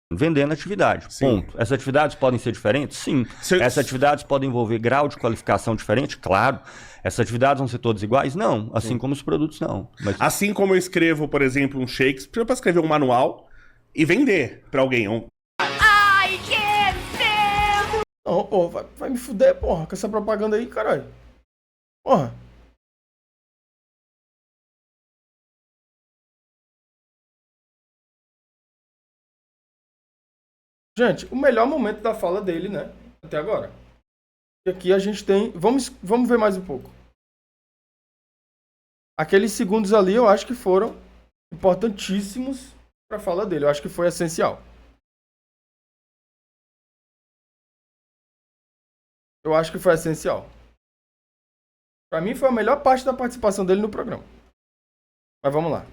Vendendo atividade, ponto. Essas atividades podem ser diferentes? Sim. Essas atividades podem envolver grau de qualificação diferente? Claro. Essas atividades vão ser todas iguais? Não. Assim como os produtos não. Mas... Assim como eu escrevo, por exemplo, um Shakespeare para escrever um manual e vender para alguém. Ai, que Não, porra, vai me fuder, porra, com essa propaganda aí, caralho. Porra. Gente, o melhor momento da fala dele, né? Até agora. E aqui a gente tem... Vamos ver mais um pouco. Aqueles segundos ali eu acho que foram importantíssimos para a fala dele. Eu acho que foi essencial. Para mim foi a melhor parte da participação dele no programa. Mas vamos lá.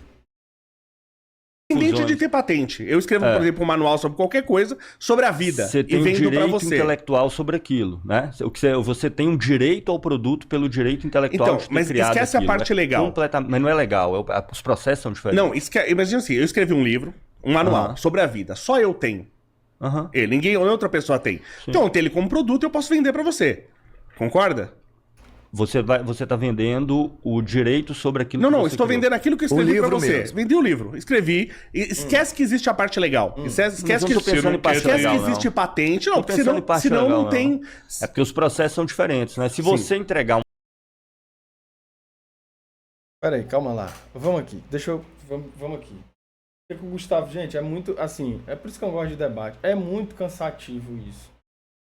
Independente de ter patente. Eu escrevo, por exemplo, um manual sobre qualquer coisa, sobre a vida. Você tem e vendo direito pra você. intelectual sobre aquilo, né? Você tem um direito ao produto pelo direito intelectual Então, de ter mas criado esquece aquilo, a parte legal. Mas não é legal. Os processos são diferentes. Não, imagina assim, eu escrevi um livro, um manual sobre a vida. Só eu tenho. Ele, ninguém outra pessoa tem. Sim. Então, eu tenho ele como produto e eu posso vender pra você. Concorda? Você tá vendendo o direito sobre aquilo não, que não, você estou criou. vendendo aquilo que eu escrevi pra você. Mesmo. Vendi o livro, escrevi. Esquece que existe a parte legal. Esquece que existe patente. Não, porque senão não tem... É porque os processos são diferentes, né? Se você entregar um... Peraí, calma lá. Vamos aqui. Vamos aqui. Porque o Gustavo, gente, é muito, assim, é por isso que eu gosto de debate. É muito cansativo isso.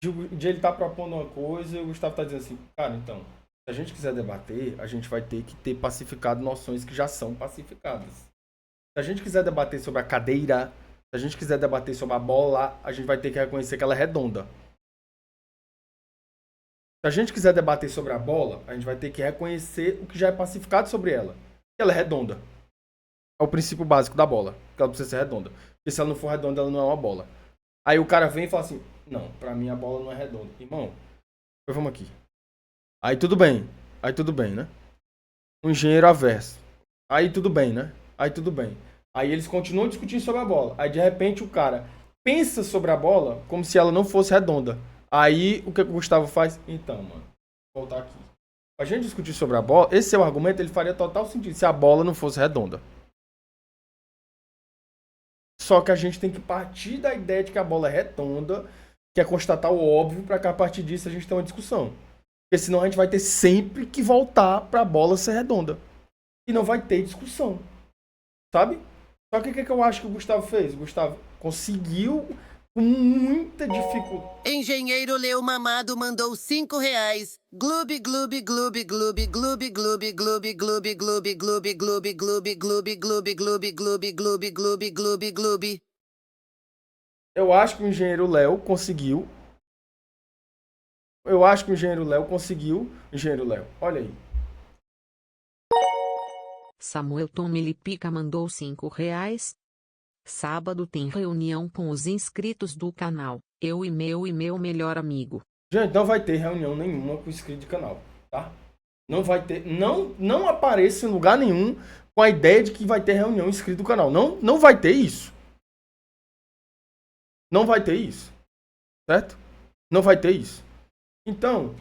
De ele tá propondo uma coisa e o Gustavo tá dizendo assim, cara, então... Se a gente quiser debater, a gente vai ter que ter pacificado noções que já são pacificadas. Se a gente quiser debater sobre a cadeira, se a gente quiser debater sobre a bola, a gente vai ter que reconhecer que ela é redonda. Se a gente quiser debater sobre a bola, a gente vai ter que reconhecer o que já é pacificado sobre ela. Que ela é redonda. É o princípio básico da bola. Que ela precisa ser redonda. Porque se ela não for redonda, ela não é uma bola. Aí o cara vem e fala assim, não, pra mim a bola não é redonda. Irmão, vamos aqui. Aí tudo bem, né? Um engenheiro averso. Aí tudo bem, né? Aí eles continuam discutindo sobre a bola. Aí de repente o cara pensa sobre a bola como se ela não fosse redonda. Aí o que o Gustavo faz? Então, mano, vou voltar aqui. A gente discutir sobre a bola, esse seu argumento ele faria total sentido se a bola não fosse redonda. Só que a gente tem que partir da ideia de que a bola é redonda, que é constatar o óbvio, para que a partir disso a gente tenha uma discussão. Porque senão a gente vai ter sempre que voltar para a bola ser redonda. e não vai ter discussão. Sabe? Só que o que eu acho que o Gustavo fez? O Gustavo conseguiu com muita dificuldade. Engenheiro Leo Mamado mandou R$ 5. Gloob, gloob, gloob, gloob, gloob, gloob, gloob, gloob, gloob, gloob, gloob, gloob, gloob, gloob, gloob, gloob, gloob, gloob, gloob, gloob. Eu acho que o engenheiro Léo conseguiu. Engenheiro Léo, olha aí. Samuel Tomilipica mandou R$ 5. Sábado tem reunião com os inscritos do canal. Eu e meu melhor amigo. Gente, não vai ter reunião nenhuma com o inscrito de canal, tá? Não vai ter. Não apareça em lugar nenhum com a ideia de que vai ter reunião inscrito do canal. Não vai ter isso. Não vai ter isso. Certo? Não vai ter isso. Então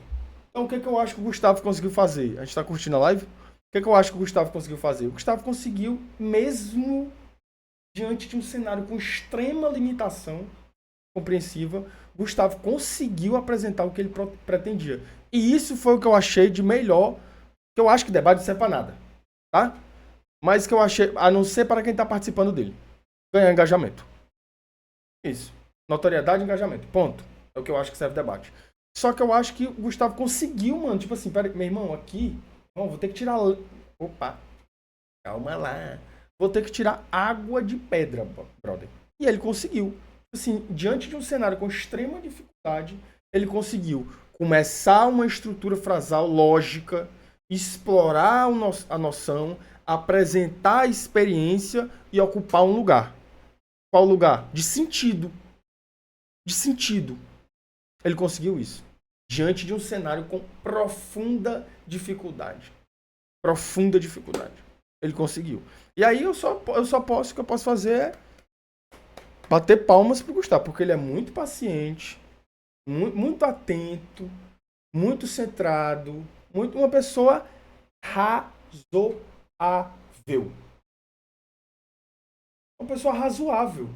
o que eu acho que o Gustavo conseguiu fazer? A gente tá curtindo a live? O que eu acho que o Gustavo conseguiu fazer? O Gustavo conseguiu, mesmo diante de um cenário com extrema limitação compreensiva, Gustavo conseguiu apresentar o que ele pretendia. E isso foi o que eu achei de melhor, que eu acho que debate não serve pra nada, tá? Mas que eu achei, a não ser para quem tá participando dele, ganhar engajamento. Isso. Notoriedade e engajamento. Ponto. É o que eu acho que serve debate. Só que eu acho que o Gustavo conseguiu, mano, tipo assim, peraí, meu irmão, aqui, vou ter que tirar... Opa, calma lá. Vou ter que tirar água de pedra, brother. E ele conseguiu. Assim, diante de um cenário com extrema dificuldade, ele conseguiu começar uma estrutura frasal lógica, explorar a noção, apresentar a experiência e ocupar um lugar. Qual lugar? De sentido. De sentido. Ele conseguiu isso. Diante de um cenário com profunda dificuldade. Profunda dificuldade. Ele conseguiu. E aí o que eu posso fazer é bater palmas pro Gustavo, porque ele é muito paciente, muito atento, muito centrado, uma pessoa razoável. Uma pessoa razoável.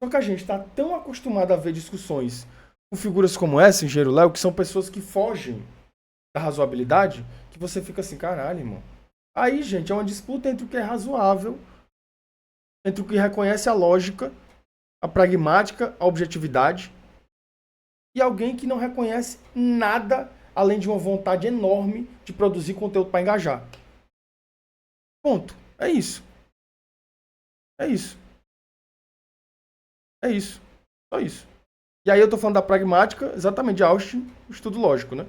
Só que a gente está tão acostumado a ver discussões com figuras como essa, engenheiro Léo, que são pessoas que fogem da razoabilidade, que você fica assim, caralho, irmão. Aí, gente, é uma disputa entre o que é razoável, entre o que reconhece a lógica, a pragmática, a objetividade, e alguém que não reconhece nada além de uma vontade enorme de produzir conteúdo para engajar. Ponto. É isso. É isso. É isso. Só isso. E aí eu tô falando da pragmática, exatamente de Austin, estudo lógico, né?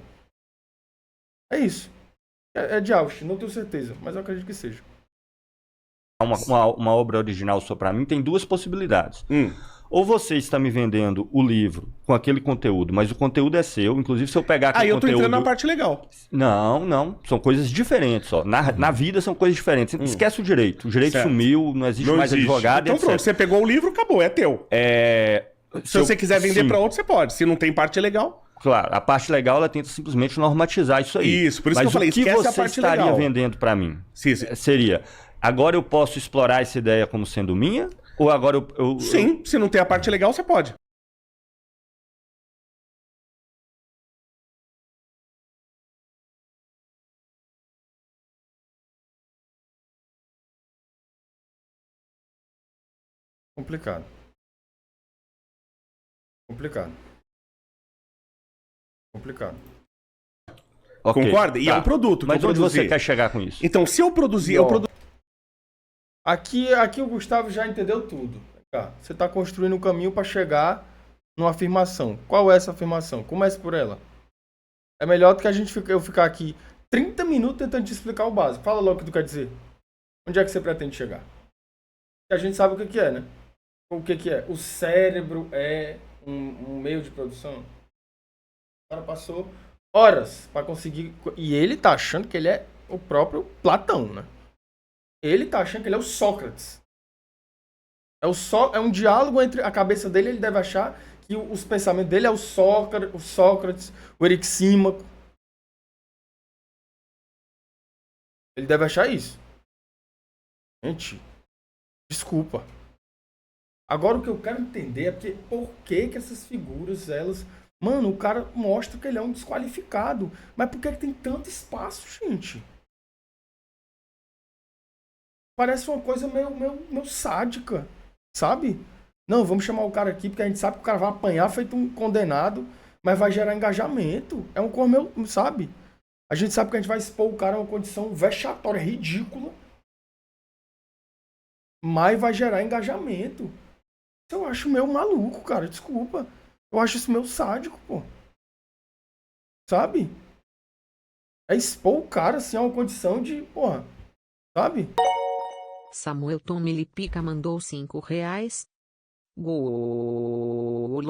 É isso. É de Austin, não tenho certeza, mas eu acredito que seja. Uma obra original só pra mim tem duas possibilidades. Ou você está me vendendo o livro com aquele conteúdo, mas o conteúdo é seu, inclusive se eu pegar aquele conteúdo... Aí eu tô entrando na parte legal. Não. São coisas diferentes, ó. Na vida são coisas diferentes. Esquece o direito. O direito sumiu, não existe mais advogado, então, pronto, você pegou o livro, acabou, é teu. Se você quiser vender pra outro, você pode. Se não tem parte legal... Claro, a parte legal, ela tenta simplesmente normatizar isso aí. Isso, por isso que eu falei, esquece a parte legal. Mas o que você estaria vendendo pra mim? Sim. Seria, agora eu posso explorar essa ideia como sendo minha? Ou agora Sim, se não tem a parte legal, você pode. Complicado. Okay, concorda? E é um produto. Mas onde você quer chegar com isso? Então, se eu produzir... Aqui o Gustavo já entendeu tudo. Você está construindo um caminho para chegar numa afirmação. Qual é essa afirmação? Comece por ela. É melhor do que eu ficar aqui 30 minutos tentando te explicar o básico. Fala logo o que tu quer dizer. Onde é que você pretende chegar? E a gente sabe o que é, né? O que é? O cérebro é um meio de produção. O cara passou horas para conseguir... E ele tá achando que ele é o próprio Platão, né? Ele tá achando que ele é o Sócrates. É um diálogo entre a cabeça dele, ele deve achar que os pensamentos dele é o Sócrates, o Erixímaco. Ele deve achar isso. Gente, desculpa. Agora o que eu quero entender é por que essas figuras, elas... Mano, o cara mostra que ele é um desqualificado. Mas por que tem tanto espaço, gente? Parece uma coisa meio sádica, sabe? Não, vamos chamar o cara aqui porque a gente sabe que o cara vai apanhar feito um condenado, mas vai gerar engajamento. É uma coisa meio, sabe? A gente sabe que a gente vai expor o cara a uma condição vexatória, ridícula, mas vai gerar engajamento. Isso eu acho meio maluco, cara, desculpa. Eu acho isso meio sádico, pô. Sabe? É expor o cara, assim, a uma condição de, porra, sabe? Samuel Tom Milipica mandou R$5. Gol.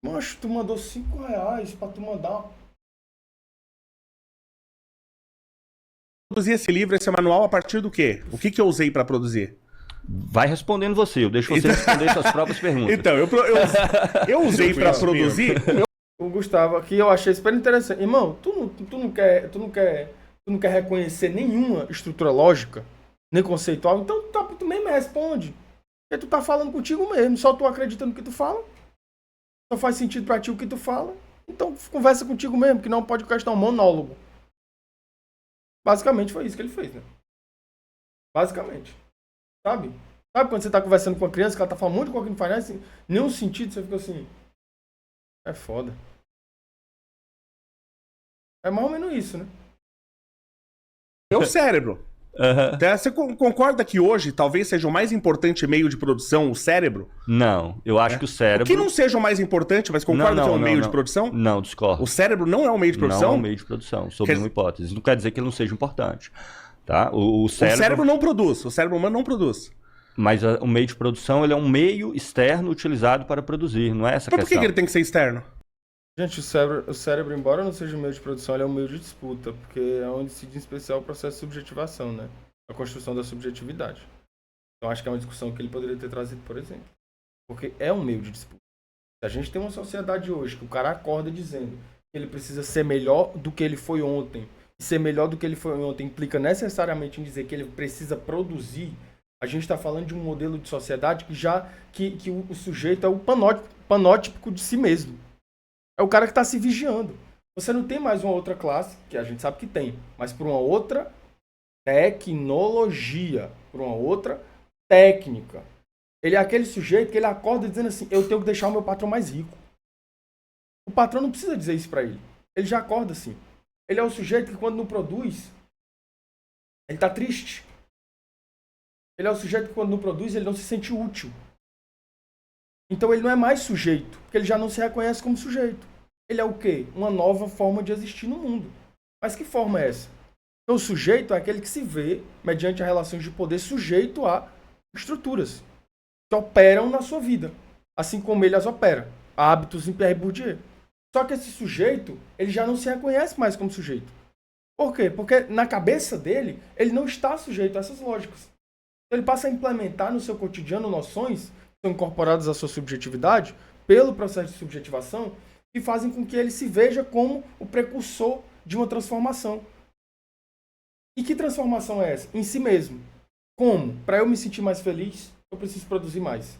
Macho, tu mandou R$5 pra tu mandar. Produzir esse livro, esse manual, a partir do quê? O que eu usei pra produzir? Vai respondendo você, eu deixo você responder suas próprias perguntas. Então, eu usei pra produzir... O Gustavo aqui, eu achei super interessante. Irmão, tu não quer reconhecer nenhuma estrutura lógica, nem conceitual, então tu mesmo responde. Porque tu tá falando contigo mesmo, só tu acredita no que tu fala. Só faz sentido pra ti o que tu fala. Então conversa contigo mesmo, que não pode gastar um monólogo. Basicamente foi isso que ele fez, né? Basicamente. Sabe? Sabe quando você tá conversando com uma criança que ela tá falando um monte de coisa que não faz nenhum sentido, você fica assim... É foda. É mais ou menos isso, né? É o cérebro. Uhum. Você concorda que hoje talvez seja o mais importante meio de produção o cérebro? Não, eu acho que o cérebro... O que não seja o mais importante, mas concorda que é um meio de produção? Não, discordo. O cérebro não é um meio de produção? Não é um meio de produção, sob uma hipótese. Não quer dizer que ele não seja importante. Tá? O cérebro não produz, o cérebro humano não produz. Mas o meio de produção ele é um meio externo utilizado para produzir, não é essa então, questão. Por que ele tem que ser externo? Gente, o cérebro, embora não seja um meio de produção, ele é um meio de disputa, porque é onde se diz em especial o processo de subjetivação, né? A construção da subjetividade. Então acho que é uma discussão que ele poderia ter trazido, por exemplo. Porque é um meio de disputa. Se a gente tem uma sociedade hoje que o cara acorda dizendo que ele precisa ser melhor do que ele foi ontem, e ser melhor do que ele foi ontem implica necessariamente em dizer que ele precisa produzir, a gente está falando de um modelo de sociedade que o sujeito é o panótipo de si mesmo. É o cara que está se vigiando. Você não tem mais uma outra classe, que a gente sabe que tem, mas por uma outra tecnologia, por uma outra técnica. Ele é aquele sujeito que ele acorda dizendo assim, eu tenho que deixar o meu patrão mais rico. O patrão não precisa dizer isso para ele. Ele já acorda assim. Ele é o sujeito que quando não produz, ele está triste. Ele é o sujeito que quando não produz, ele não se sente útil. Então ele não é mais sujeito, porque ele já não se reconhece como sujeito. Ele é o quê? Uma nova forma de existir no mundo. Mas que forma é essa? Então o sujeito é aquele que se vê, mediante as relações de poder, sujeito a estruturas que operam na sua vida, assim como ele as opera. Hábitos em Pierre Bourdieu. Só que esse sujeito, ele já não se reconhece mais como sujeito. Por quê? Porque na cabeça dele, ele não está sujeito a essas lógicas. Ele passa a implementar no seu cotidiano noções que são incorporadas à sua subjetividade pelo processo de subjetivação e fazem com que ele se veja como o precursor de uma transformação. E que transformação é essa? Em si mesmo. Como? Para eu me sentir mais feliz, eu preciso produzir mais.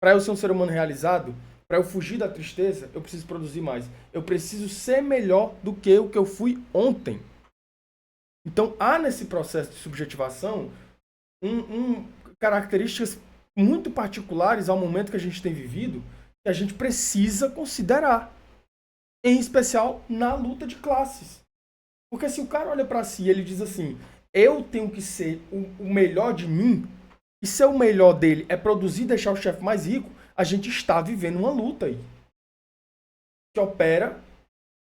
Para eu ser um ser humano realizado, para eu fugir da tristeza, eu preciso produzir mais. Eu preciso ser melhor do que o que eu fui ontem. Então, há nesse processo de subjetivação características muito particulares ao momento que a gente tem vivido que a gente precisa considerar. Em especial na luta de classes. Porque se o cara olha para si e ele diz assim, eu tenho que ser o melhor de mim, e ser o melhor dele é produzir e deixar o chefe mais rico, a gente está vivendo uma luta aí. Que opera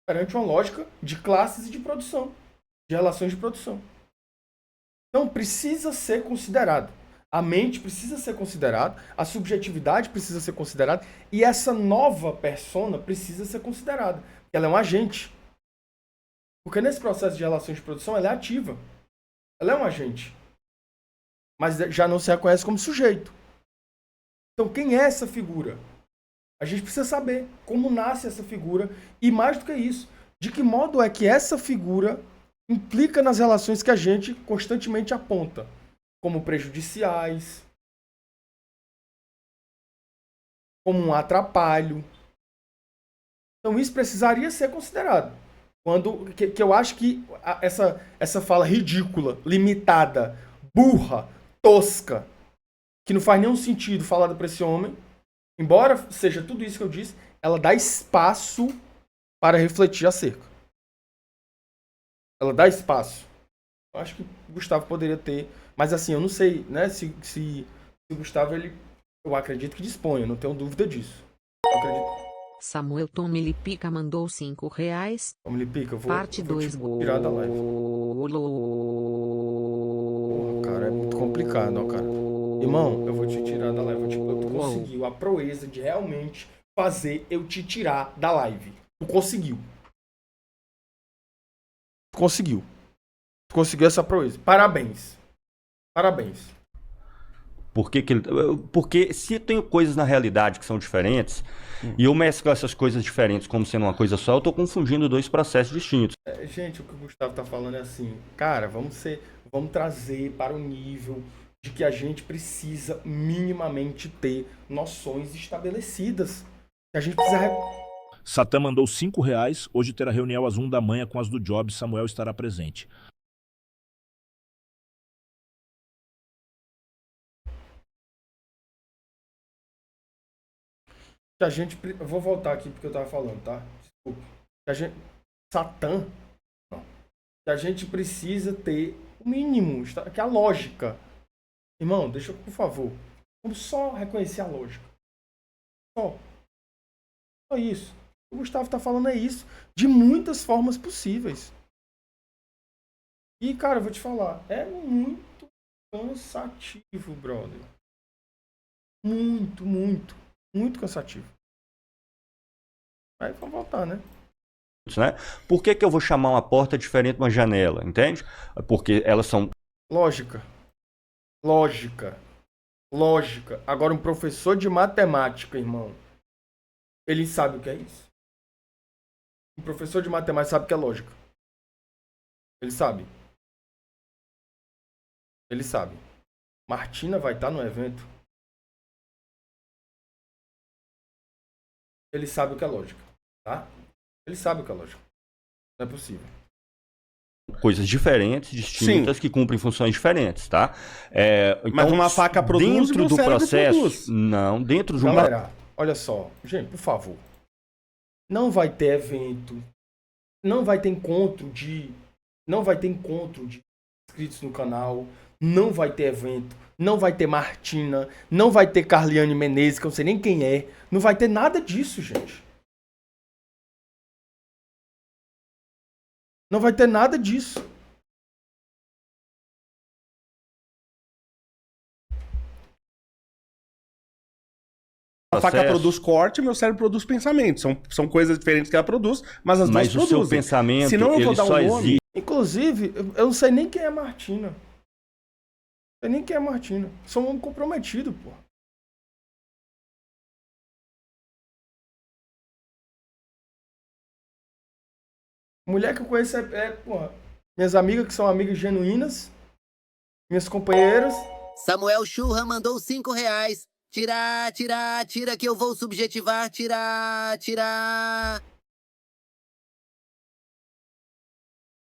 perante uma lógica de classes e de produção, de relações de produção. Então precisa ser considerado. A mente precisa ser considerada, a subjetividade precisa ser considerada, e essa nova persona precisa ser considerada. Ela é um agente. Porque nesse processo de relações de produção, ela é ativa. Ela é um agente. Mas já não se reconhece como sujeito. Então, quem é essa figura? A gente precisa saber como nasce essa figura e, mais do que isso, de que modo é que essa figura implica nas relações que a gente constantemente aponta como prejudiciais, como um atrapalho. Então isso precisaria ser considerado. Que eu acho que essa fala ridícula, limitada, burra, tosca, que não faz nenhum sentido falada para esse homem, embora seja tudo isso que eu disse, ela dá espaço para refletir acerca. Ela dá espaço. Eu acho que o Gustavo poderia ter, mas assim, eu não sei, né, se o Gustavo, eu acredito que dispõe, eu não tenho dúvida disso. Eu acredito. Samuel Tom Milipica mandou R$5. Tom Milipica, Parte eu vou 2 te tirar da live. Porra, cara, é muito complicado, ó, cara. Irmão, eu vou te tirar da live. Tu conseguiu a proeza de realmente fazer eu te tirar da live. Tu conseguiu. Tu conseguiu essa proeza. Parabéns. Porque se tem coisas na realidade que são diferentes, e eu mesclo essas coisas diferentes como sendo uma coisa só, eu tô confundindo dois processos distintos. Gente, o que o Gustavo tá falando é assim, cara, vamos trazer para o nível de que a gente precisa minimamente ter noções estabelecidas. Que a gente precisa... Satã mandou R$5. Hoje terá reunião às 1 da manhã com as do Job. Samuel estará presente. Eu vou voltar aqui porque eu tava falando, tá? Desculpa. Satã, que a gente precisa ter o mínimo, que é a lógica. Irmão, deixa eu, por favor, vamos só reconhecer a lógica. Só isso. O Gustavo tá falando é isso, de muitas formas possíveis. E, cara, eu vou te falar, é muito cansativo, brother. Muito cansativo. Aí vamos voltar, né? Por que eu vou chamar uma porta diferente de uma janela, entende? Porque elas são... Lógica. Agora, um professor de matemática, irmão, ele sabe o que é isso? Um professor de matemática sabe o que é lógica. Ele sabe. Martina vai estar no evento. Ele sabe o que é lógica, tá? Ele sabe o que é lógica. Não é possível. Coisas diferentes, distintas, que cumprem funções diferentes, tá? Então, mas uma faca produz dentro do processo, produz. Não, dentro de um... Galera, olha só. Gente, por favor. Não vai ter evento. Não vai ter encontro de inscritos no canal. Não vai ter evento. Não vai ter Martina. Não vai ter Carliane Menezes, que eu não sei nem quem é. Não vai ter nada disso, gente. Não vai ter nada disso. A faca produz corte, meu cérebro produz pensamento. São coisas diferentes que ela produz, mas as duas produzem. Mas o seu pensamento, senão eu vou dar um nome. Existe. Inclusive, eu não sei nem quem é Martina. Eu nem quem é Martina. Sou um homem comprometido, pô. Mulher que eu conheço porra, minhas amigas que são amigas genuínas, minhas companheiras. Samuel Churra mandou R$5. Tira que eu vou subjetivar. Tira.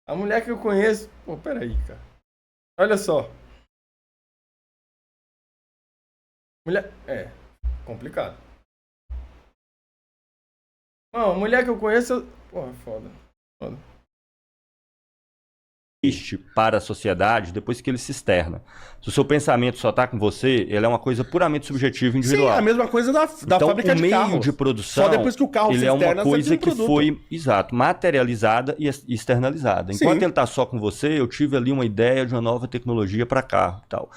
A mulher que eu conheço... Pô, peraí, cara. Olha só. Mulher... complicado. Não, a mulher que eu conheço... Porra, foda. Para a sociedade depois que ele se externa. Se o seu pensamento só está com você, ele é uma coisa puramente subjetiva e individual. Sim, a mesma coisa da então, fábrica de carros. O meio de produção, só depois que o carro ele se externa, é uma coisa que produto. foi, materializada e externalizada. Enquanto ele está só com você, eu tive ali uma ideia de uma nova tecnologia para carro e tal.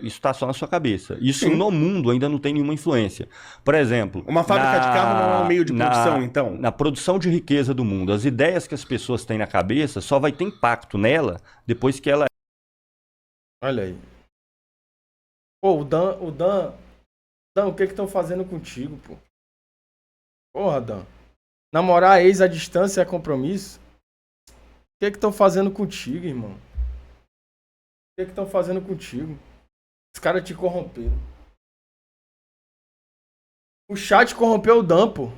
Isso está só na sua cabeça. Isso no mundo ainda não tem nenhuma influência. Por exemplo... Uma fábrica de carro não é um meio de produção, então? Na produção de riqueza do mundo, as ideias que as pessoas têm na cabeça só vai ter impacto nela depois que ela... Olha aí. Pô, o Dan, o que estão fazendo contigo, pô? Porra, Dan. Namorar a ex à distância é compromisso? O que estão fazendo contigo, irmão? O que estão fazendo contigo? Os caras te corromperam. O chat corrompeu o Dampo.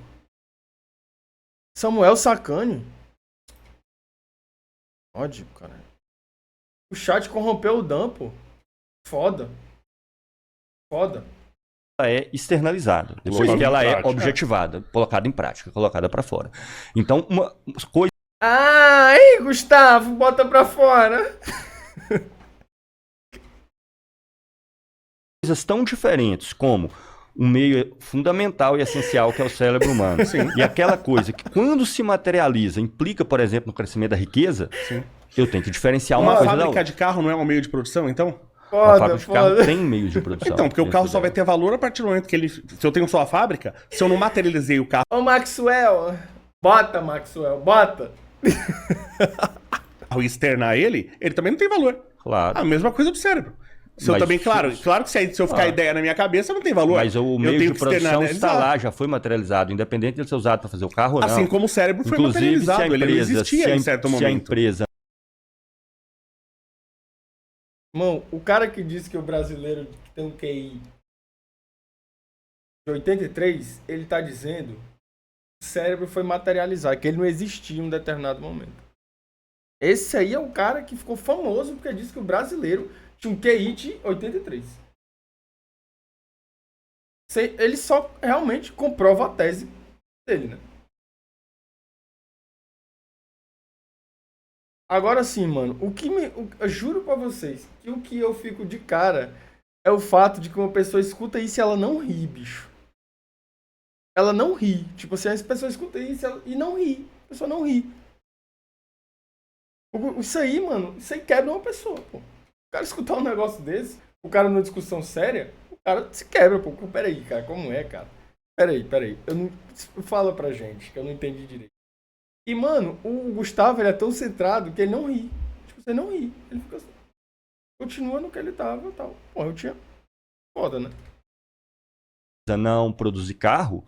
Samuel Sacani. Ódio, cara. O chat corrompeu o Dampo. Foda. Foda. Ela é externalizada. Depois Colocada que em ela é prática. objetivada, colocada em prática, colocada para fora. Então, uma coisa Ai, Gustavo, bota pra fora. coisas tão diferentes como um meio fundamental e essencial que é o cérebro humano. E aquela coisa que quando se materializa implica, por exemplo, no crescimento da riqueza, eu tenho que diferenciar uma Uma coisa da fábrica outra. de carro não é um meio de produção, então? Uma Foda, fábrica de carro foda. tem meios de produção. Então, porque o carro Essa só vai ideia. ter valor a partir do momento que ele... Se eu tenho só a fábrica, se eu não materializei o carro Ô, Maxwell. Bota, Maxwell, bota. e externar ele, ele também não tem valor. Claro. A mesma coisa do cérebro. Se eu Mas também, claro que se eu ficar a Ah. ideia na minha cabeça, não tem valor. Mas o Eu meio tenho de que produção está externalizar. lá, já foi materializado, independente de ele ser usado para fazer o carro ou não. Assim como o cérebro foi Inclusive, se a materializado, ele não empresa, existia em certo se a momento. empresa Irmão, o cara que disse que o brasileiro tem um QI de 83, ele tá dizendo que o cérebro foi materializado, que ele não existia em um determinado momento. Esse aí é o cara que ficou famoso porque disse que o brasileiro tinha um QI de 83. Ele só realmente comprova a tese dele, né? Agora sim, mano, eu juro pra vocês que o que eu fico de cara é o fato de que uma pessoa escuta isso e ela não ri, bicho. Ela não ri. Tipo assim, as pessoas escutam isso e não ri. A pessoa não ri. Isso aí, mano, isso aí quebra uma pessoa, pô. O cara escutar um negócio desse, o cara numa discussão séria, o cara se quebra, pô. Peraí, cara, como é, cara? Peraí. Fala pra gente, que eu não entendi direito. E, mano, o Gustavo, ele é tão centrado que ele não ri. Tipo, você não ri. Ele fica assim. Continua no que ele tava e tal. Pô, eu tinha... Foda, né? não produzir carro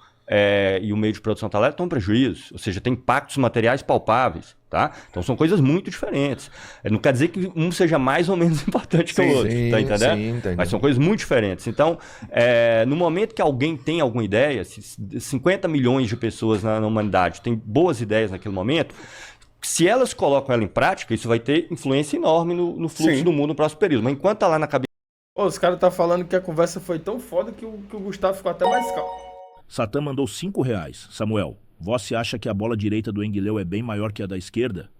e o meio de produção está lá, toma prejuízo. Ou seja, tem impactos materiais palpáveis. Tá? Então são coisas muito diferentes. Não quer dizer que um seja mais ou menos importante que o outro. Tá entendendo? Sim, entendi. Mas são coisas muito diferentes. Então, no momento que alguém tem alguma ideia, se 50 milhões de pessoas na humanidade têm boas ideias naquele momento, se elas colocam ela em prática, isso vai ter influência enorme no fluxo do mundo no próximo período. Mas enquanto tá lá na cabeça. Pô, os caras tá falando que a conversa foi tão foda que o Gustavo ficou até mais calmo. Satã mandou R$5. Samuel, você acha que a bola direita do Enguileu é bem maior que a da esquerda?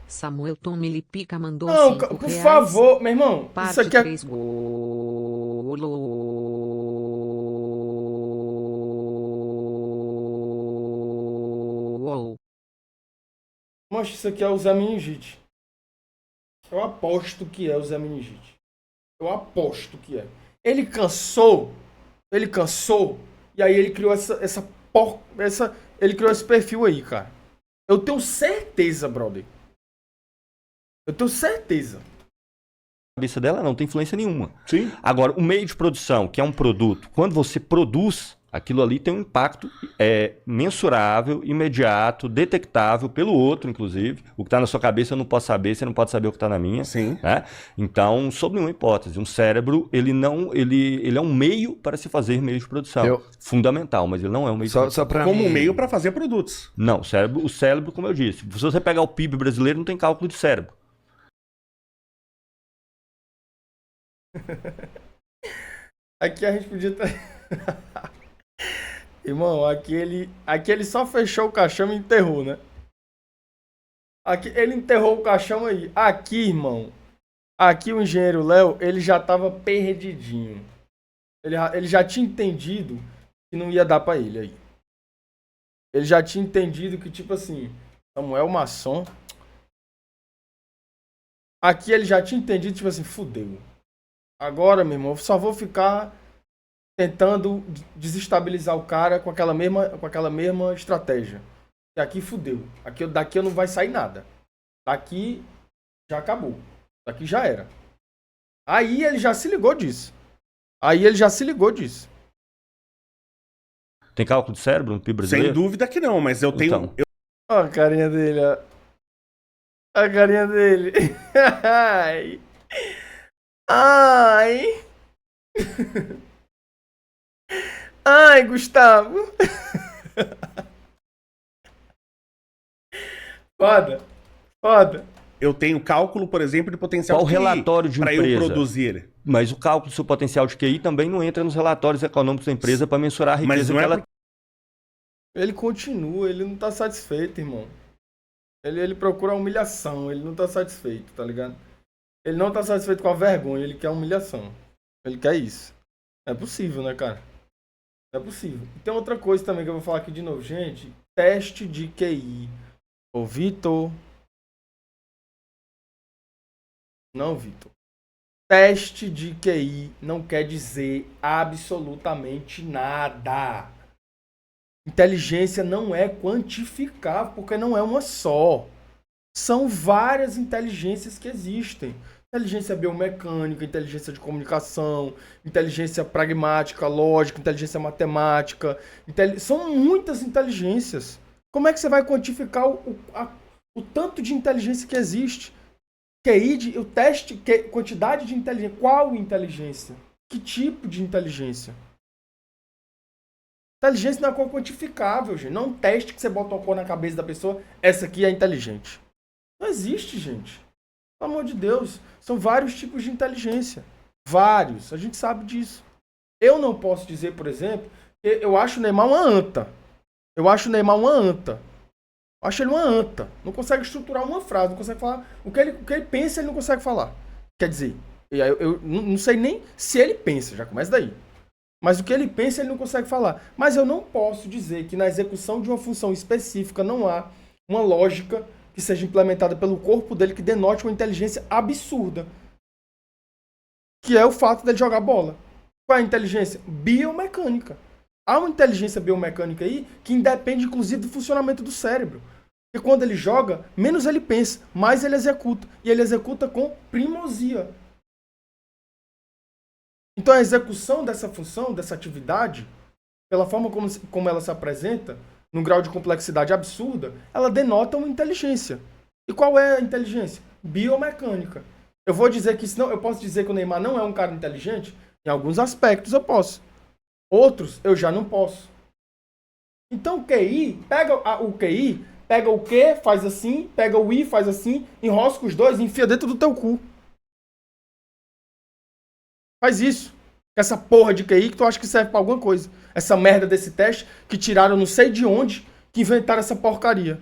Samuel Tom Milipica mandou Não, 5 por reais. favor, meu irmão. Parte Isso aqui é... 3 gol. Mostra, isso aqui é o Zé Meningite. Eu aposto que é o Zé Meningite. Eu aposto que é. Ele cansou, e aí ele criou ele criou esse perfil aí, cara. Eu tenho certeza, brother. Eu tenho certeza. A cabeça dela não tem influência nenhuma. Sim. Agora, o meio de produção, que é um produto, quando você produz, aquilo ali tem um impacto mensurável, imediato, detectável pelo outro, inclusive. O que está na sua cabeça eu não posso saber, você não pode saber o que está na minha. Sim. Né? Então, sob nenhuma hipótese, um cérebro, ele é um meio para se fazer meio de produção. Fundamental, mas ele não é um meio de produção. Só pra Como mim... um meio para fazer produtos. Não, o cérebro, como eu disse, se você pegar o PIB brasileiro, não tem cálculo de cérebro. Aqui a gente podia ter... Irmão, aqui ele só fechou o caixão e enterrou, né? Aqui ele enterrou o caixão aí. Aqui, irmão, aqui o engenheiro Léo, ele já tava perdidinho. Ele já tinha entendido que não ia dar pra ele aí. Ele já tinha entendido que, tipo assim, Samuel Maçom. Aqui ele já tinha entendido, tipo assim, fudeu. Agora, meu irmão, eu só vou ficar tentando desestabilizar o cara com aquela mesma estratégia. E aqui fudeu. Daqui eu não vai sair nada. Daqui já acabou. Daqui já era. Aí ele já se ligou disso. Tem cálculo de cérebro no PIB brasileiro? Sem dúvida que não, mas eu tenho... Então. Ó a carinha dele, ó. A carinha dele. Ai. Ai. Ai, Gustavo. Foda. Foda. Eu tenho cálculo, por exemplo, de potencial Qual de QI relatório de para eu empresa? produzir. Mas o cálculo do seu potencial de QI também não entra nos relatórios econômicos da empresa para mensurar a riqueza Mas não que é ela Ele continua, ele não tá satisfeito, irmão. Ele procura a humilhação, ele não tá satisfeito, tá ligado? Ele não tá satisfeito com a vergonha, ele quer a humilhação. Ele quer isso. É possível, né, cara? É possível. E tem outra coisa também que eu vou falar aqui de novo. Gente, teste de QI. Ô, Vitor. Não, Vitor. Teste de QI não quer dizer absolutamente nada. Inteligência não é quantificável, porque não é uma só. São várias inteligências que existem. Inteligência biomecânica, inteligência de comunicação, inteligência pragmática, lógica, inteligência matemática. São muitas inteligências. Como é que você vai quantificar o tanto de inteligência que existe? QI, o teste, quantidade de inteligência. Qual inteligência? Que tipo de inteligência? Inteligência não é cor quantificável, gente. Não é um teste que você bota uma cor na cabeça da pessoa. Essa aqui é inteligente. Não existe, gente. Pelo amor de Deus. São vários tipos de inteligência. Vários. A gente sabe disso. Eu não posso dizer, por exemplo, que eu acho o Neymar uma anta. Eu acho o Neymar uma anta. Eu acho ele uma anta. Não consegue estruturar uma frase. Não consegue falar. O que ele pensa, ele não consegue falar. Quer dizer, eu não sei nem se ele pensa. Já começa daí. Mas o que ele pensa, ele não consegue falar. Mas eu não posso dizer que na execução de uma função específica não há uma lógica que seja implementada pelo corpo dele que denote uma inteligência absurda. Que é o fato dele jogar bola. Qual é a inteligência? Biomecânica. Há uma inteligência biomecânica aí que independe, inclusive, do funcionamento do cérebro. Porque quando ele joga, menos ele pensa, mais ele executa. E ele executa com primosia. Então a execução dessa função, dessa atividade, pela forma como ela se apresenta, num grau de complexidade absurda, ela denota uma inteligência. E qual é a inteligência? Biomecânica. Eu vou dizer que eu posso dizer que o Neymar não é um cara inteligente? Em alguns aspectos eu posso. Outros eu já não posso. Então o QI, pega o Q, faz assim, pega o I, faz assim, enrosca os dois e enfia dentro do teu cu. Faz isso. Essa porra de QI que tu acha que serve pra alguma coisa. Essa merda desse teste que tiraram não sei de onde que inventaram essa porcaria.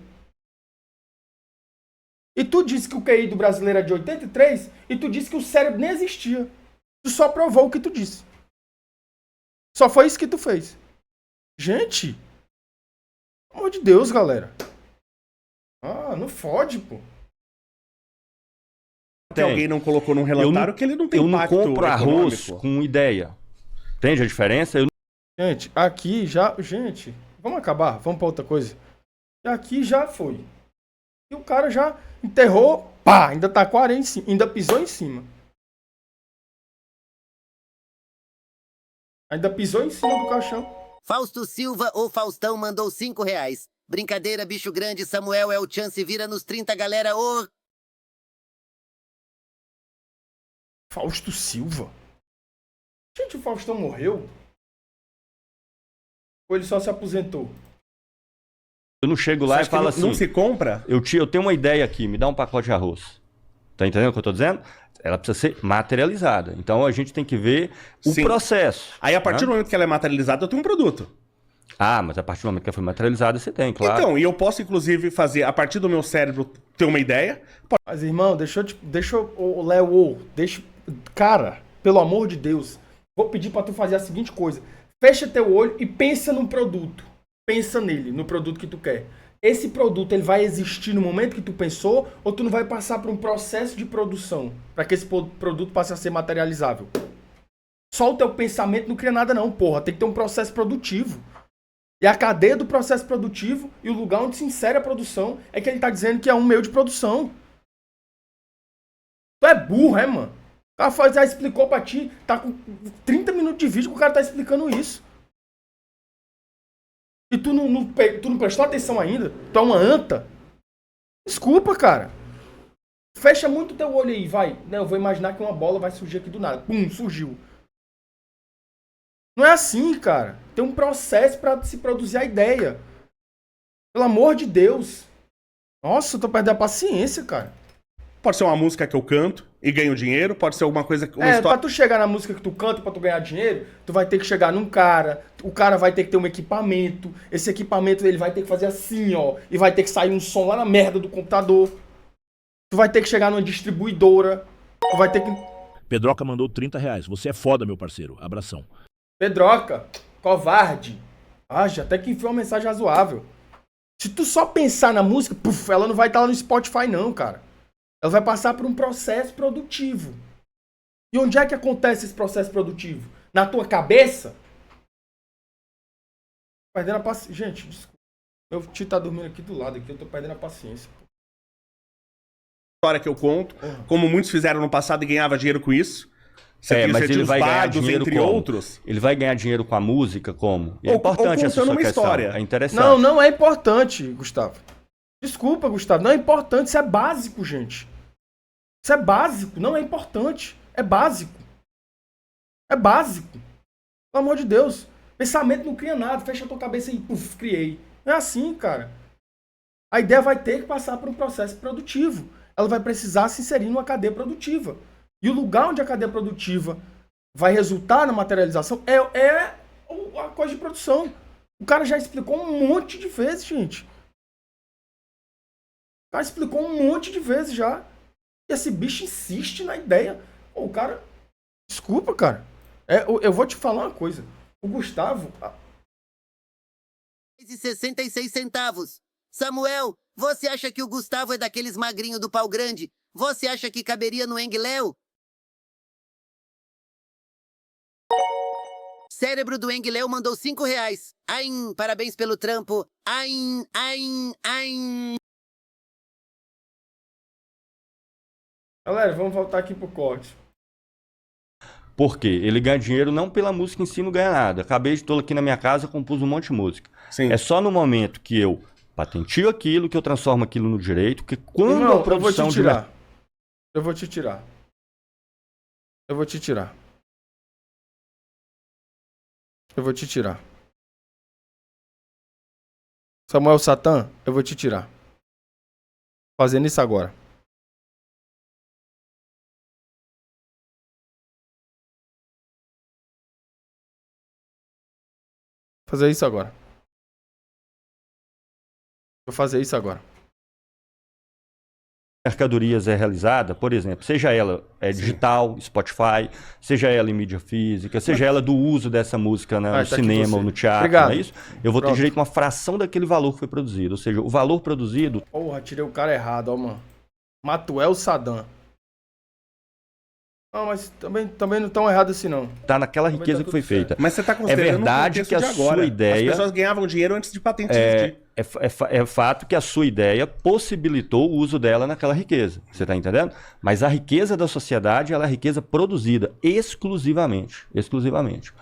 E tu disse que o QI do brasileiro é de 83 e tu disse que o cérebro nem existia. Tu só provou o que tu disse. Só foi isso que tu fez. Gente, pelo amor de Deus, galera. Ah, não fode, pô. Que alguém não colocou num relatório que ele não tem impacto Eu não compro arroz econômico. com ideia. Entende a diferença? Gente, aqui já... Gente, vamos acabar. Vamos pra outra coisa. Aqui já foi. E o cara já enterrou. Pá, ainda tacou a areia em cima. Ainda pisou em cima. Ainda pisou em cima do caixão. Fausto Silva ou Faustão mandou R$5. Brincadeira, bicho grande, Samuel é o chance, vira nos 30, galera. Ô... Fausto Silva? Gente, o Faustão morreu? Ou ele só se aposentou? Eu não chego lá e falo assim... Não se compra? Eu tenho uma ideia aqui, me dá um pacote de arroz. Tá entendendo o que eu tô dizendo? Ela precisa ser materializada. Então a gente tem que ver o processo. Aí a partir do momento que ela é materializada, eu tenho um produto. Ah, mas a partir do momento que ela foi materializada, você tem, claro. Então, e eu posso inclusive fazer, a partir do meu cérebro, ter uma ideia. Mas, irmão, cara, pelo amor de Deus, vou pedir pra tu fazer a seguinte coisa. Fecha teu olho e pensa num produto. Pensa nele, no produto que tu quer. Esse produto, ele vai existir no momento que tu pensou ou tu não vai passar por um processo de produção para que esse produto passe a ser materializável? Só o teu pensamento não cria nada não, porra. Tem que ter um processo produtivo. E a cadeia do processo produtivo e o lugar onde se insere a produção é que ele tá dizendo que é um meio de produção. Tu é burro, é, mano? O cara já explicou pra ti, tá com 30 minutos de vídeo que o cara tá explicando isso. E tu não prestou atenção ainda? Tu é uma anta? Desculpa, cara. Fecha muito teu olho aí, vai. Eu vou imaginar que uma bola vai surgir aqui do nada. Pum, surgiu. Não é assim, cara. Tem um processo pra se produzir a ideia. Pelo amor de Deus. Nossa, eu tô perdendo a paciência, cara. Pode ser uma música que eu canto e ganho dinheiro, pode ser alguma coisa... Pra tu chegar na música que tu canta, pra tu ganhar dinheiro, tu vai ter que chegar num cara, o cara vai ter que ter um equipamento, esse equipamento ele vai ter que fazer assim, ó, e vai ter que sair um som lá na merda do computador. Tu vai ter que chegar numa distribuidora, tu vai ter que... Pedroca mandou 30 reais. Você é foda, meu parceiro. Abração. Pedroca, covarde. Ah, já até que enfiou uma mensagem razoável. Se tu só pensar na música, puf, ela não vai estar lá no Spotify não, cara. Ela vai passar por um processo produtivo. E onde é que acontece esse processo produtivo? Na tua cabeça? Perdendo a paciência. Gente, desculpa. Meu tio tá dormindo aqui do lado, aqui, eu tô perdendo a paciência. História que eu conto, como muitos fizeram no passado e ganhava dinheiro com isso. Mas ele vai ganhar dados, dinheiro entre como? outros. Ele vai ganhar dinheiro com a música como? É Ou importante essa contando sua uma questão. história. É interessante. Não, não é importante, Gustavo. Desculpa, Gustavo. Não é importante, isso é básico, gente. Isso é básico, não é importante. É básico. É básico. Pelo amor de Deus. Pensamento não cria nada. Fecha a tua cabeça e puf, criei. Não é assim, cara. A ideia vai ter que passar por um processo produtivo. Ela vai precisar se inserir numa cadeia produtiva. E o lugar onde a cadeia produtiva vai resultar na materialização é a coisa de produção. O cara já explicou um monte de vezes, gente. O cara explicou um monte de vezes já. E esse bicho insiste na ideia. Pô, o cara... Desculpa, cara. Eu vou te falar uma coisa. O Gustavo... R$0,66. Samuel, você acha que o Gustavo é daqueles magrinhos do pau grande? Você acha que caberia no Engléu? Cérebro do Engléu mandou R$5. Aim, parabéns pelo trampo. Aim, aim, aim. Galera, vamos voltar aqui pro corte. Por quê? Ele ganha dinheiro não pela música em si, não ganha nada. Acabei de estar aqui na minha casa, compus um monte de música. Sim. É só no momento que eu patentio aquilo, que eu transformo aquilo no direito, que quando Irmão, a produção eu vou te tirar. Eu vou te tirar. Eu vou te tirar. Eu vou te tirar. Samuel Satan, eu vou te tirar. Fazendo isso agora. Fazer isso agora. Vou fazer isso agora. mercadorias é realizada, por exemplo, seja ela digital, Spotify, seja ela em mídia física, seja ela do uso dessa música no tá cinema ou no teatro, Obrigado. não é isso? Eu vou ter direito a uma fração daquele valor que foi produzido. Ou seja, o valor produzido... Porra, tirei o cara errado, ó, mano. Matuel Saddam. Não, mas também não tão errado assim, não. Tá naquela riqueza que foi feita. Mas você está É considerando verdade o que a de agora. sua ideia... As pessoas ganhavam dinheiro antes de patente existir. É fato que a sua ideia possibilitou o uso dela naquela riqueza. Você está entendendo? Mas a riqueza da sociedade ela é a riqueza produzida exclusivamente. Exclusivamente.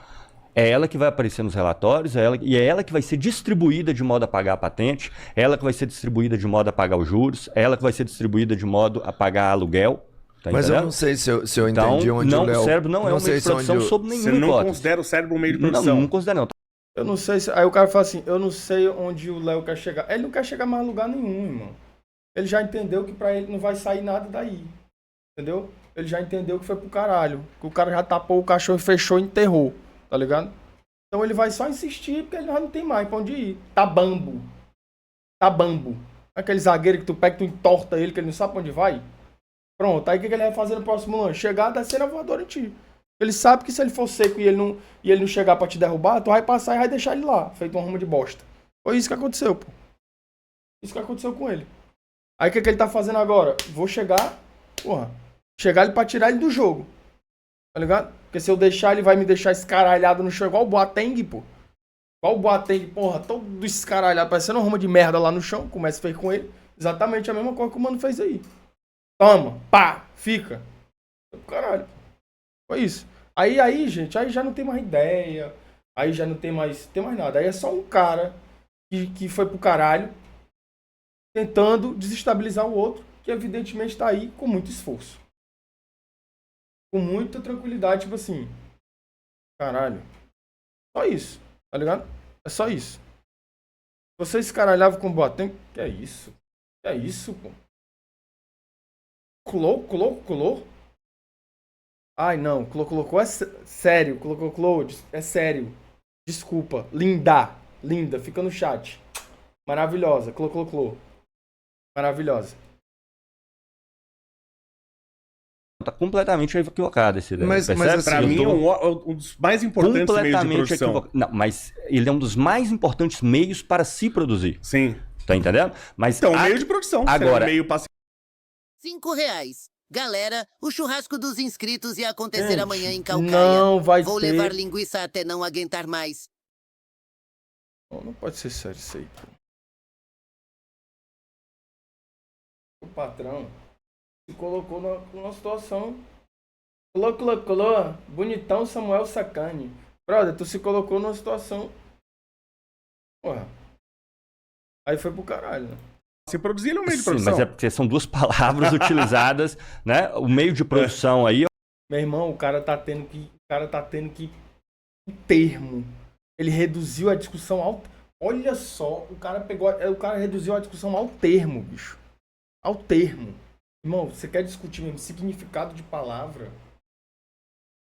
É ela que vai aparecer nos relatórios, e é ela que vai ser distribuída de modo a pagar a patente, é ela que vai ser distribuída de modo a pagar os juros, é ela que vai ser distribuída de modo a pagar aluguel. Tá Mas entendendo? eu não sei se eu Então, entendi onde não, o Léo... o cérebro não é um meio de produção sob nenhuma Você não hipótese. considera o cérebro um meio de Não, produção? não considero não. Eu não sei se... Aí o cara fala assim, eu não sei onde o Léo quer chegar. Ele não quer chegar mais a lugar nenhum, irmão. Ele já entendeu que pra ele não vai sair nada daí. Entendeu? Ele já entendeu que foi pro caralho. Que o cara já tapou o caixão e fechou e enterrou. Tá ligado? Então ele vai só insistir porque ele já não tem mais pra onde ir. Tá bambo. Tá bambo. Aquele zagueiro que tu pega e tu entorta ele, que ele não sabe pra onde vai. Pronto. Aí o que ele vai fazer no próximo lance? Chegar, descer a voadora em ti. Ele sabe que se ele for seco e ele não chegar pra te derrubar, tu vai passar e vai deixar ele lá, feito uma rama de bosta. Foi isso que aconteceu, pô. Isso que aconteceu com ele. Aí o que ele tá fazendo agora? Vou chegar, porra, chegar ele pra tirar ele do jogo. Tá ligado? Porque se eu deixar, ele vai me deixar escaralhado no chão, igual o Boateng, pô. Igual o Boateng, porra, todo escaralhado, parecendo uma rama de merda lá no chão, começa a feito com ele. Exatamente a mesma coisa que o mano fez aí. Toma, pá, fica. Caralho. Foi isso. Aí, gente, aí já não tem mais ideia. Aí já não tem mais nada. Aí é só um cara que foi pro caralho tentando desestabilizar o outro, que evidentemente tá aí com muito esforço. Com muita tranquilidade, tipo assim. Caralho. Só isso, tá ligado? É só isso. Você escaralhava com o Boateng, que é isso? Que é isso, pô? Colou? Ai, não, colocou é sério, colocou, é sério. Desculpa, linda, fica no chat. Maravilhosa, colocou. Maravilhosa. Tá completamente equivocado esse ideia. Mas percebe? Pra mim, um dos mais importantes meios de Completamente produção. equivocado. Não, mas ele é um dos mais importantes meios para se produzir. Sim. Tá entendendo? Mas Então, meio de produção. agora- Meio passivo. R$5. Galera, o churrasco dos inscritos ia acontecer Gente, amanhã em Calcaia. não vai Vou ter. levar linguiça até não aguentar mais. Não pode ser sério isso aí, pô. O patrão se colocou numa situação. Colou. Bonitão Samuel Sacani. Brother, tu se colocou numa situação. Porra. Aí foi pro caralho, né? Se produzir no meio de Sim, produção. mas é porque são duas palavras utilizadas, né? O meio de produção aí. Meu irmão, o cara tá tendo que. Um termo. Ele reduziu a discussão ao. Olha só, o cara reduziu a discussão ao termo, bicho. Ao termo. Irmão, você quer discutir mesmo significado de palavra?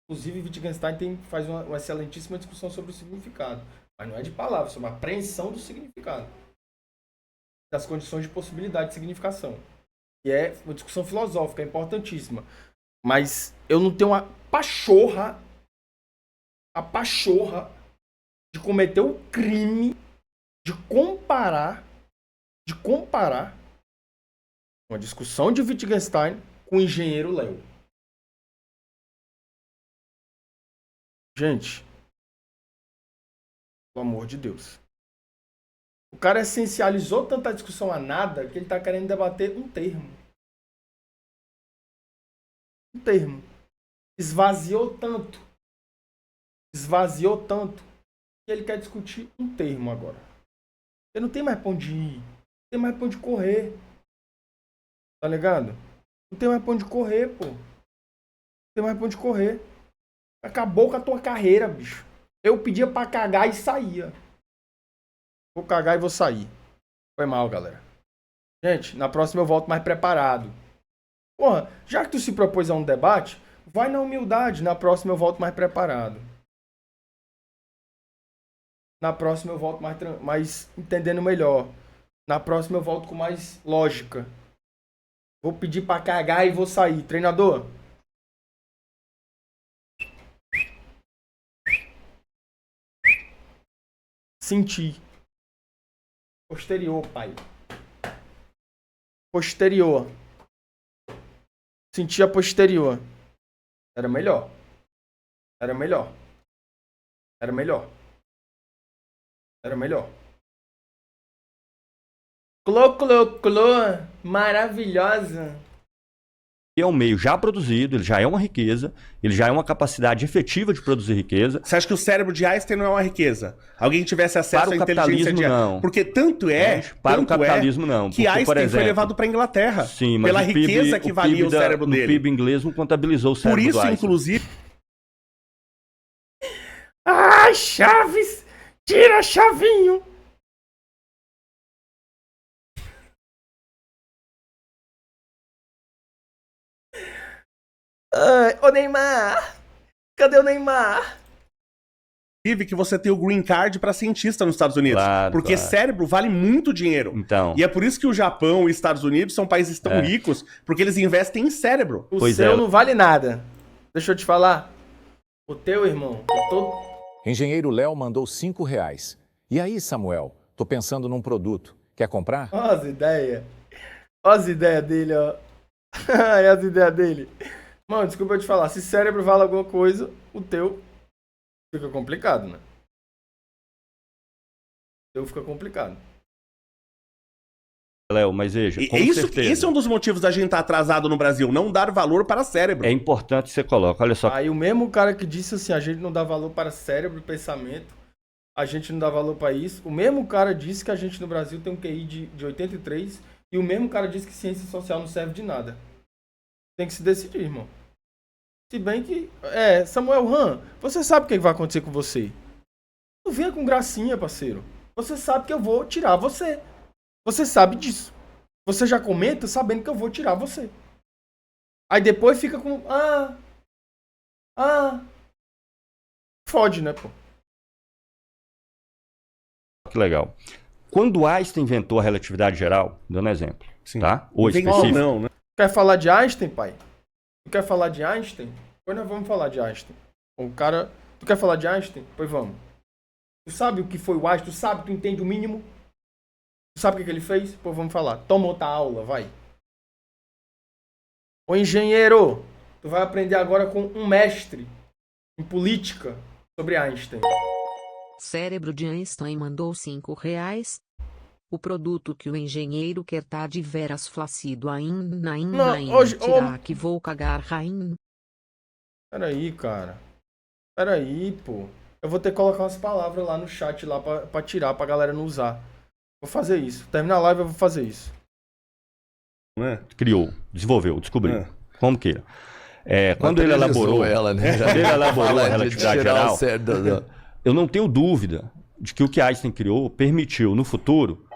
Inclusive, Wittgenstein faz uma excelentíssima discussão sobre o significado. Mas não é de palavra, é sobre a apreensão do significado. Das condições de possibilidade de significação. E é uma discussão filosófica, é importantíssima. Mas eu não tenho a pachorra de cometer o crime de comparar uma discussão de Wittgenstein com o engenheiro Léo. Gente, pelo amor de Deus. O cara essencializou tanta discussão a nada que ele tá querendo debater um termo. Um termo. Esvaziou tanto que ele quer discutir um termo agora. Ele não tem mais pra onde ir. Não tem mais pra onde correr. Tá ligado? Não tem mais pra onde correr, pô. Não tem mais pra onde correr. Acabou com a tua carreira, bicho. Eu pedia pra cagar e saía. Vou cagar e vou sair. Foi mal, galera. Gente, na próxima eu volto mais preparado. Porra, já que tu se propôs a um debate, vai na humildade. Na próxima eu volto mais preparado. Na próxima eu volto mais entendendo melhor. Na próxima eu volto com mais lógica. Vou pedir pra cagar e vou sair. Treinador? Senti. Posterior, pai. Posterior. Senti a posterior. Era melhor. Clô. Maravilhosa. É um meio já produzido, ele já é uma riqueza, ele já é uma capacidade efetiva de produzir riqueza. Você acha que o cérebro de Einstein não é uma riqueza? Alguém tivesse acesso Para à o inteligência capitalismo, de não. Porque tanto é... Para o capitalismo, não. Que Porque, Einstein por exemplo, foi levado para a Inglaterra. Sim, mas pela o PIB, riqueza que valia o cérebro no dele. PIB inglês não contabilizou o Por cérebro isso, do Einstein. inclusive... Ai, Chaves! Tira Chavinho! Ai, ô Neymar! Cadê o Neymar? que você tem o green card para cientista nos Estados Unidos. Claro, porque claro. cérebro vale muito dinheiro. Então. E é por isso que o Japão e os Estados Unidos são países tão ricos, porque eles investem em cérebro. O Pois seu é. não vale nada. Deixa eu te falar. O teu, irmão, Engenheiro Léo mandou R$5. E aí, Samuel? Tô pensando num produto. Quer comprar? Ó as ideias. Ó as ideias dele, ó. Olha as ideias dele. Mano, desculpa eu te falar. Se cérebro vale alguma coisa, o teu fica complicado, né? O teu fica complicado. Léo, mas veja, com certeza. Esse é um dos motivos da gente estar atrasado no Brasil, não dar valor para cérebro. É importante que você coloque. Olha só. Aí o mesmo cara que disse assim, a gente não dá valor para cérebro e pensamento, a gente não dá valor para isso, o mesmo cara disse que a gente no Brasil tem um QI de 83 e o mesmo cara disse que ciência social não serve de nada. Tem que se decidir, irmão. Se bem que... Samuel Han, você sabe o que vai acontecer com você. Não venha com gracinha, parceiro. Você sabe que eu vou tirar você. Você sabe disso. Você já comenta sabendo que eu vou tirar você. Aí depois fica com... Fode, né, pô? Que legal. Quando Einstein inventou a relatividade geral, dando exemplo, Sim. tá? Ou Inventou específico. não, né? Quer falar de Einstein, pai? Tu quer falar de Einstein? Pois nós vamos falar de Einstein. O cara... Tu quer falar de Einstein? Pois vamos. Tu sabe o que foi o Einstein? Tu sabe, tu entende o mínimo? Tu sabe o que ele fez? Pois vamos falar. Toma outra aula, vai. Ô engenheiro, tu vai aprender agora com um mestre em política sobre Einstein. Cérebro de Einstein mandou R$5. O produto que o engenheiro quer tá de veras flácido ainda tirar que vou cagar rain. Peraí, cara. Peraí, pô. Eu vou ter que colocar umas palavras lá no chat lá pra tirar, pra galera não usar. Vou fazer isso. Terminar a live eu vou fazer isso. Não é? Criou, desenvolveu, descobriu. É. Como queira. Quando ele elaborou ela, né? quando ele elaborou a relatividade geral, geral. eu não tenho dúvida de que o que Einstein criou permitiu, no futuro,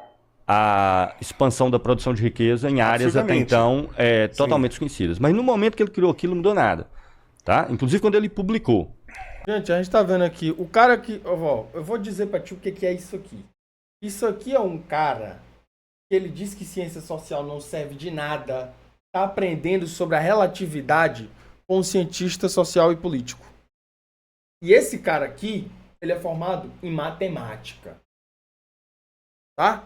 a expansão da produção de riqueza em áreas até então totalmente desconhecidas. Mas no momento que ele criou aquilo, não mudou nada. Tá? Inclusive quando ele publicou. Gente, a gente tá vendo aqui, o cara que... eu vou dizer pra ti o que é isso aqui. Isso aqui é um cara que ele diz que ciência social não serve de nada, tá aprendendo sobre a relatividade com um cientista social e político. E esse cara aqui, ele é formado em matemática. Tá?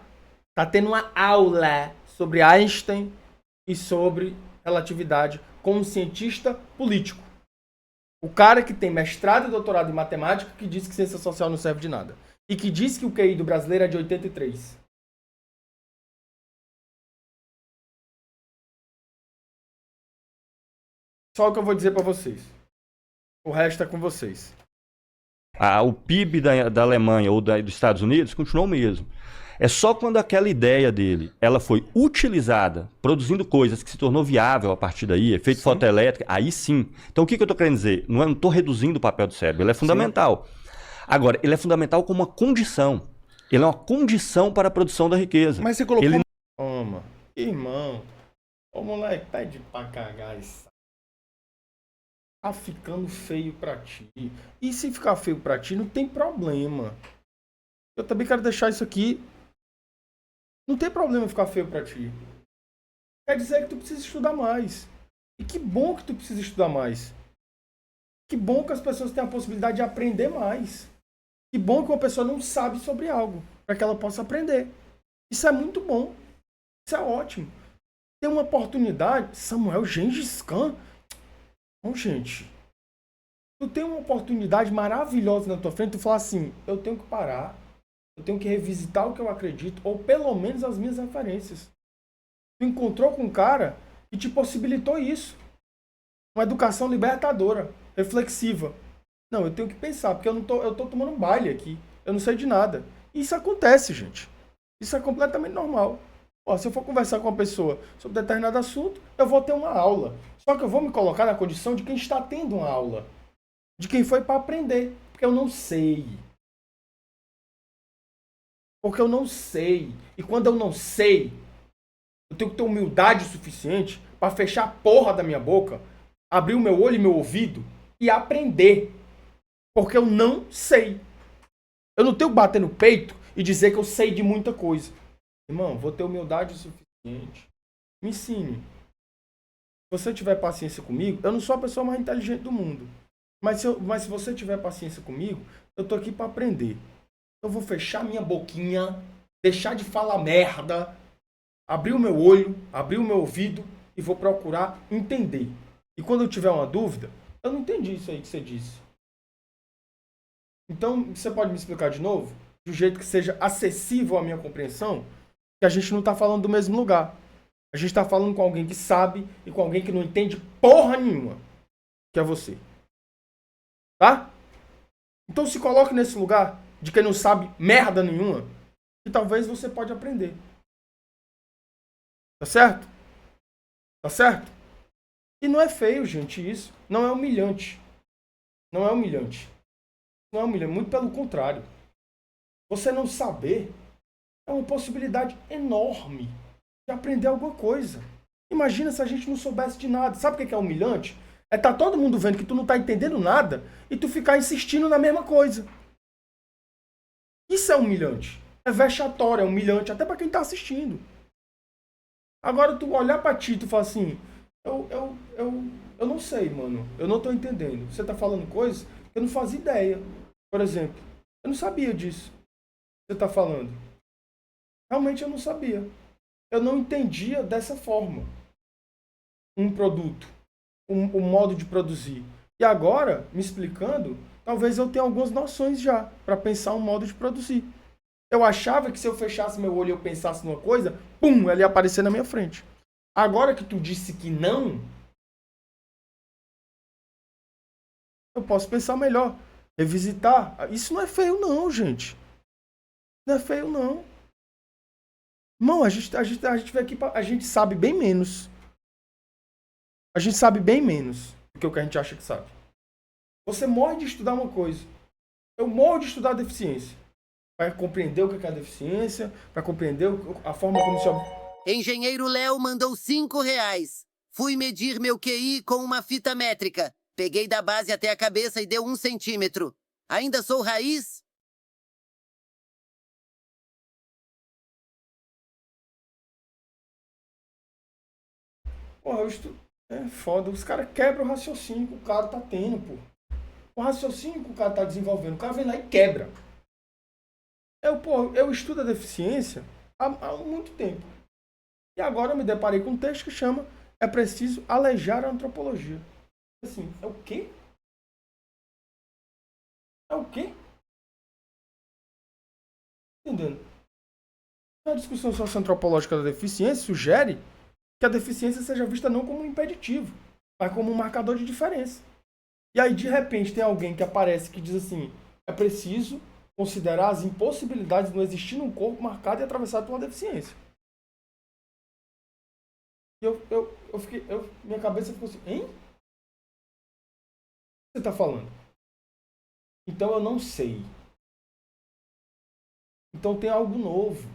Tá tendo uma aula sobre Einstein e sobre relatividade com um cientista político. O cara que tem mestrado e doutorado em matemática que diz que ciência social não serve de nada. E que diz que o QI do brasileiro é de 83. Só o que eu vou dizer pra vocês. O resto é com vocês. O PIB da Alemanha ou dos Estados Unidos continuou o mesmo. É só quando aquela ideia dele ela foi utilizada, produzindo coisas que se tornou viável a partir daí, efeito fotoelétrico, aí sim. Então o que eu estou querendo dizer? Não estou reduzindo o papel do cérebro, ele é fundamental. Sim. Agora, ele é fundamental como uma condição. Ele é uma condição para a produção da riqueza. Mas você colocou... Toma. Irmão. Ô moleque, pede pra cagar isso. Tá ficando feio pra ti. E se ficar feio pra ti, não tem problema. Eu também quero deixar isso aqui. Não tem problema ficar feio pra ti. Quer dizer que tu precisa estudar mais. E que bom que tu precisa estudar mais. Que bom que as pessoas têm a possibilidade de aprender mais. Que bom que uma pessoa não sabe sobre algo, para que ela possa aprender. Isso é muito bom. Isso é ótimo. Tem uma oportunidade. Samuel Gengis Khan. Bom, gente. Tu tem uma oportunidade maravilhosa na tua frente. Tu fala assim, eu tenho que parar. Eu tenho que revisitar o que eu acredito, ou pelo menos as minhas referências. Tu encontrou com um cara que te possibilitou isso. Uma educação libertadora, reflexiva. Não, eu tenho que pensar, porque eu tô tomando um baile aqui. Eu não sei de nada. Isso acontece, gente. Isso é completamente normal. Ó, se eu for conversar com uma pessoa sobre determinado assunto, eu vou ter uma aula. Só que eu vou me colocar na condição de quem está tendo uma aula. De quem foi para aprender. Porque eu não sei. Porque eu não sei. E quando eu não sei, eu tenho que ter humildade suficiente para fechar a porra da minha boca, abrir o meu olho e meu ouvido e aprender. Porque eu não sei. Eu não tenho que bater no peito e dizer que eu sei de muita coisa. Irmão, vou ter humildade suficiente. Me ensine. Se você tiver paciência comigo, eu não sou a pessoa mais inteligente do mundo. Mas se você tiver paciência comigo, eu tô aqui para aprender. Eu vou fechar minha boquinha, deixar de falar merda, abrir o meu olho, abrir o meu ouvido e vou procurar entender. E quando eu tiver uma dúvida, eu não entendi isso aí que você disse. Então, você pode me explicar de novo? De um jeito que seja acessível à minha compreensão? Que a gente não está falando do mesmo lugar. A gente está falando com alguém que sabe e com alguém que não entende porra nenhuma. Que é você. Tá? Então se coloque nesse lugar de quem não sabe merda nenhuma, que talvez você pode aprender. Tá certo? Tá certo? E não é feio, gente, isso. Não é humilhante. Não é humilhante. Não é humilhante. Muito pelo contrário. Você não saber é uma possibilidade enorme de aprender alguma coisa. Imagina se a gente não soubesse de nada. Sabe o que é humilhante? É tá todo mundo vendo que tu não tá entendendo nada e tu ficar insistindo na mesma coisa. Isso é humilhante. É vexatório, é humilhante, até pra quem tá assistindo. Agora tu olhar pra ti e tu falar assim, eu não sei, mano. Eu não tô entendendo. Você tá falando coisas que eu não fazia ideia. Por exemplo, eu não sabia disso. Você tá falando. Realmente eu não sabia. Eu não entendia dessa forma um produto, um modo de produzir. E agora, me explicando, talvez eu tenha algumas noções já para pensar um modo de produzir. Eu achava que se eu fechasse meu olho e eu pensasse numa coisa, pum, ela ia aparecer na minha frente. Agora que tu disse que não, eu posso pensar melhor, revisitar. Isso não é feio não, gente. Não é feio não. Irmão, a gente vem aqui, a gente sabe bem menos. A gente sabe bem menos do que o que a gente acha que sabe. Você morre de estudar uma coisa. Eu morro de estudar deficiência. Para compreender o que é a deficiência, para compreender a forma como se... Engenheiro Léo mandou R$5. Fui medir meu QI com uma fita métrica. Peguei da base até a cabeça e deu 1 centímetro. Ainda sou raiz? Porra, é foda. Os caras quebram o raciocínio que o cara tá tendo, pô. O raciocínio que o cara tá desenvolvendo. O cara vem lá e quebra. Eu estudo a deficiência há muito tempo. E agora eu me deparei com um texto que chama É Preciso Alejar a Antropologia. Assim, é o quê? É o quê? Entendendo? A discussão socioantropológica da deficiência sugere que a deficiência seja vista não como um impeditivo, mas como um marcador de diferença. E aí, de repente, tem alguém que aparece que diz assim, é preciso considerar as impossibilidades de não existir num corpo marcado e atravessado por uma deficiência. E minha cabeça ficou assim, hein? O que você está falando? Então eu não sei. Então tem algo novo.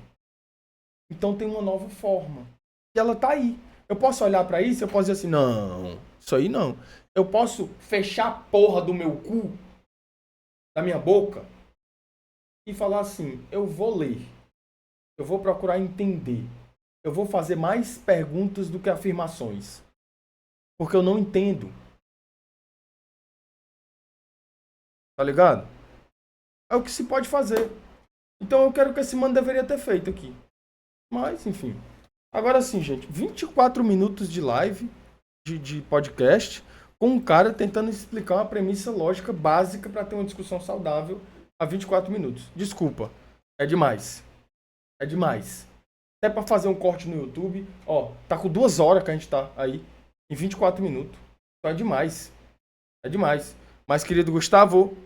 Então tem uma nova forma. E ela tá aí. Eu posso olhar para isso e eu posso dizer assim, não, isso aí não. Eu posso fechar a porra do meu cu, da minha boca, e falar assim, eu vou ler. Eu vou procurar entender. Eu vou fazer mais perguntas do que afirmações. Porque eu não entendo. Tá ligado? É o que se pode fazer. Então eu quero o que esse mano deveria ter feito aqui. Mas, enfim. Agora sim, gente. 24 minutos de live, de podcast, com um cara tentando explicar uma premissa lógica básica para ter uma discussão saudável a 24 minutos. Desculpa. É demais. É demais. Até para fazer um corte no YouTube. Ó, tá com 2 horas que a gente tá aí. Em 24 minutos. Então é demais. É demais. Mas, querido Gustavo...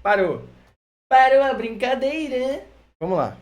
Parou a brincadeira. Vamos lá.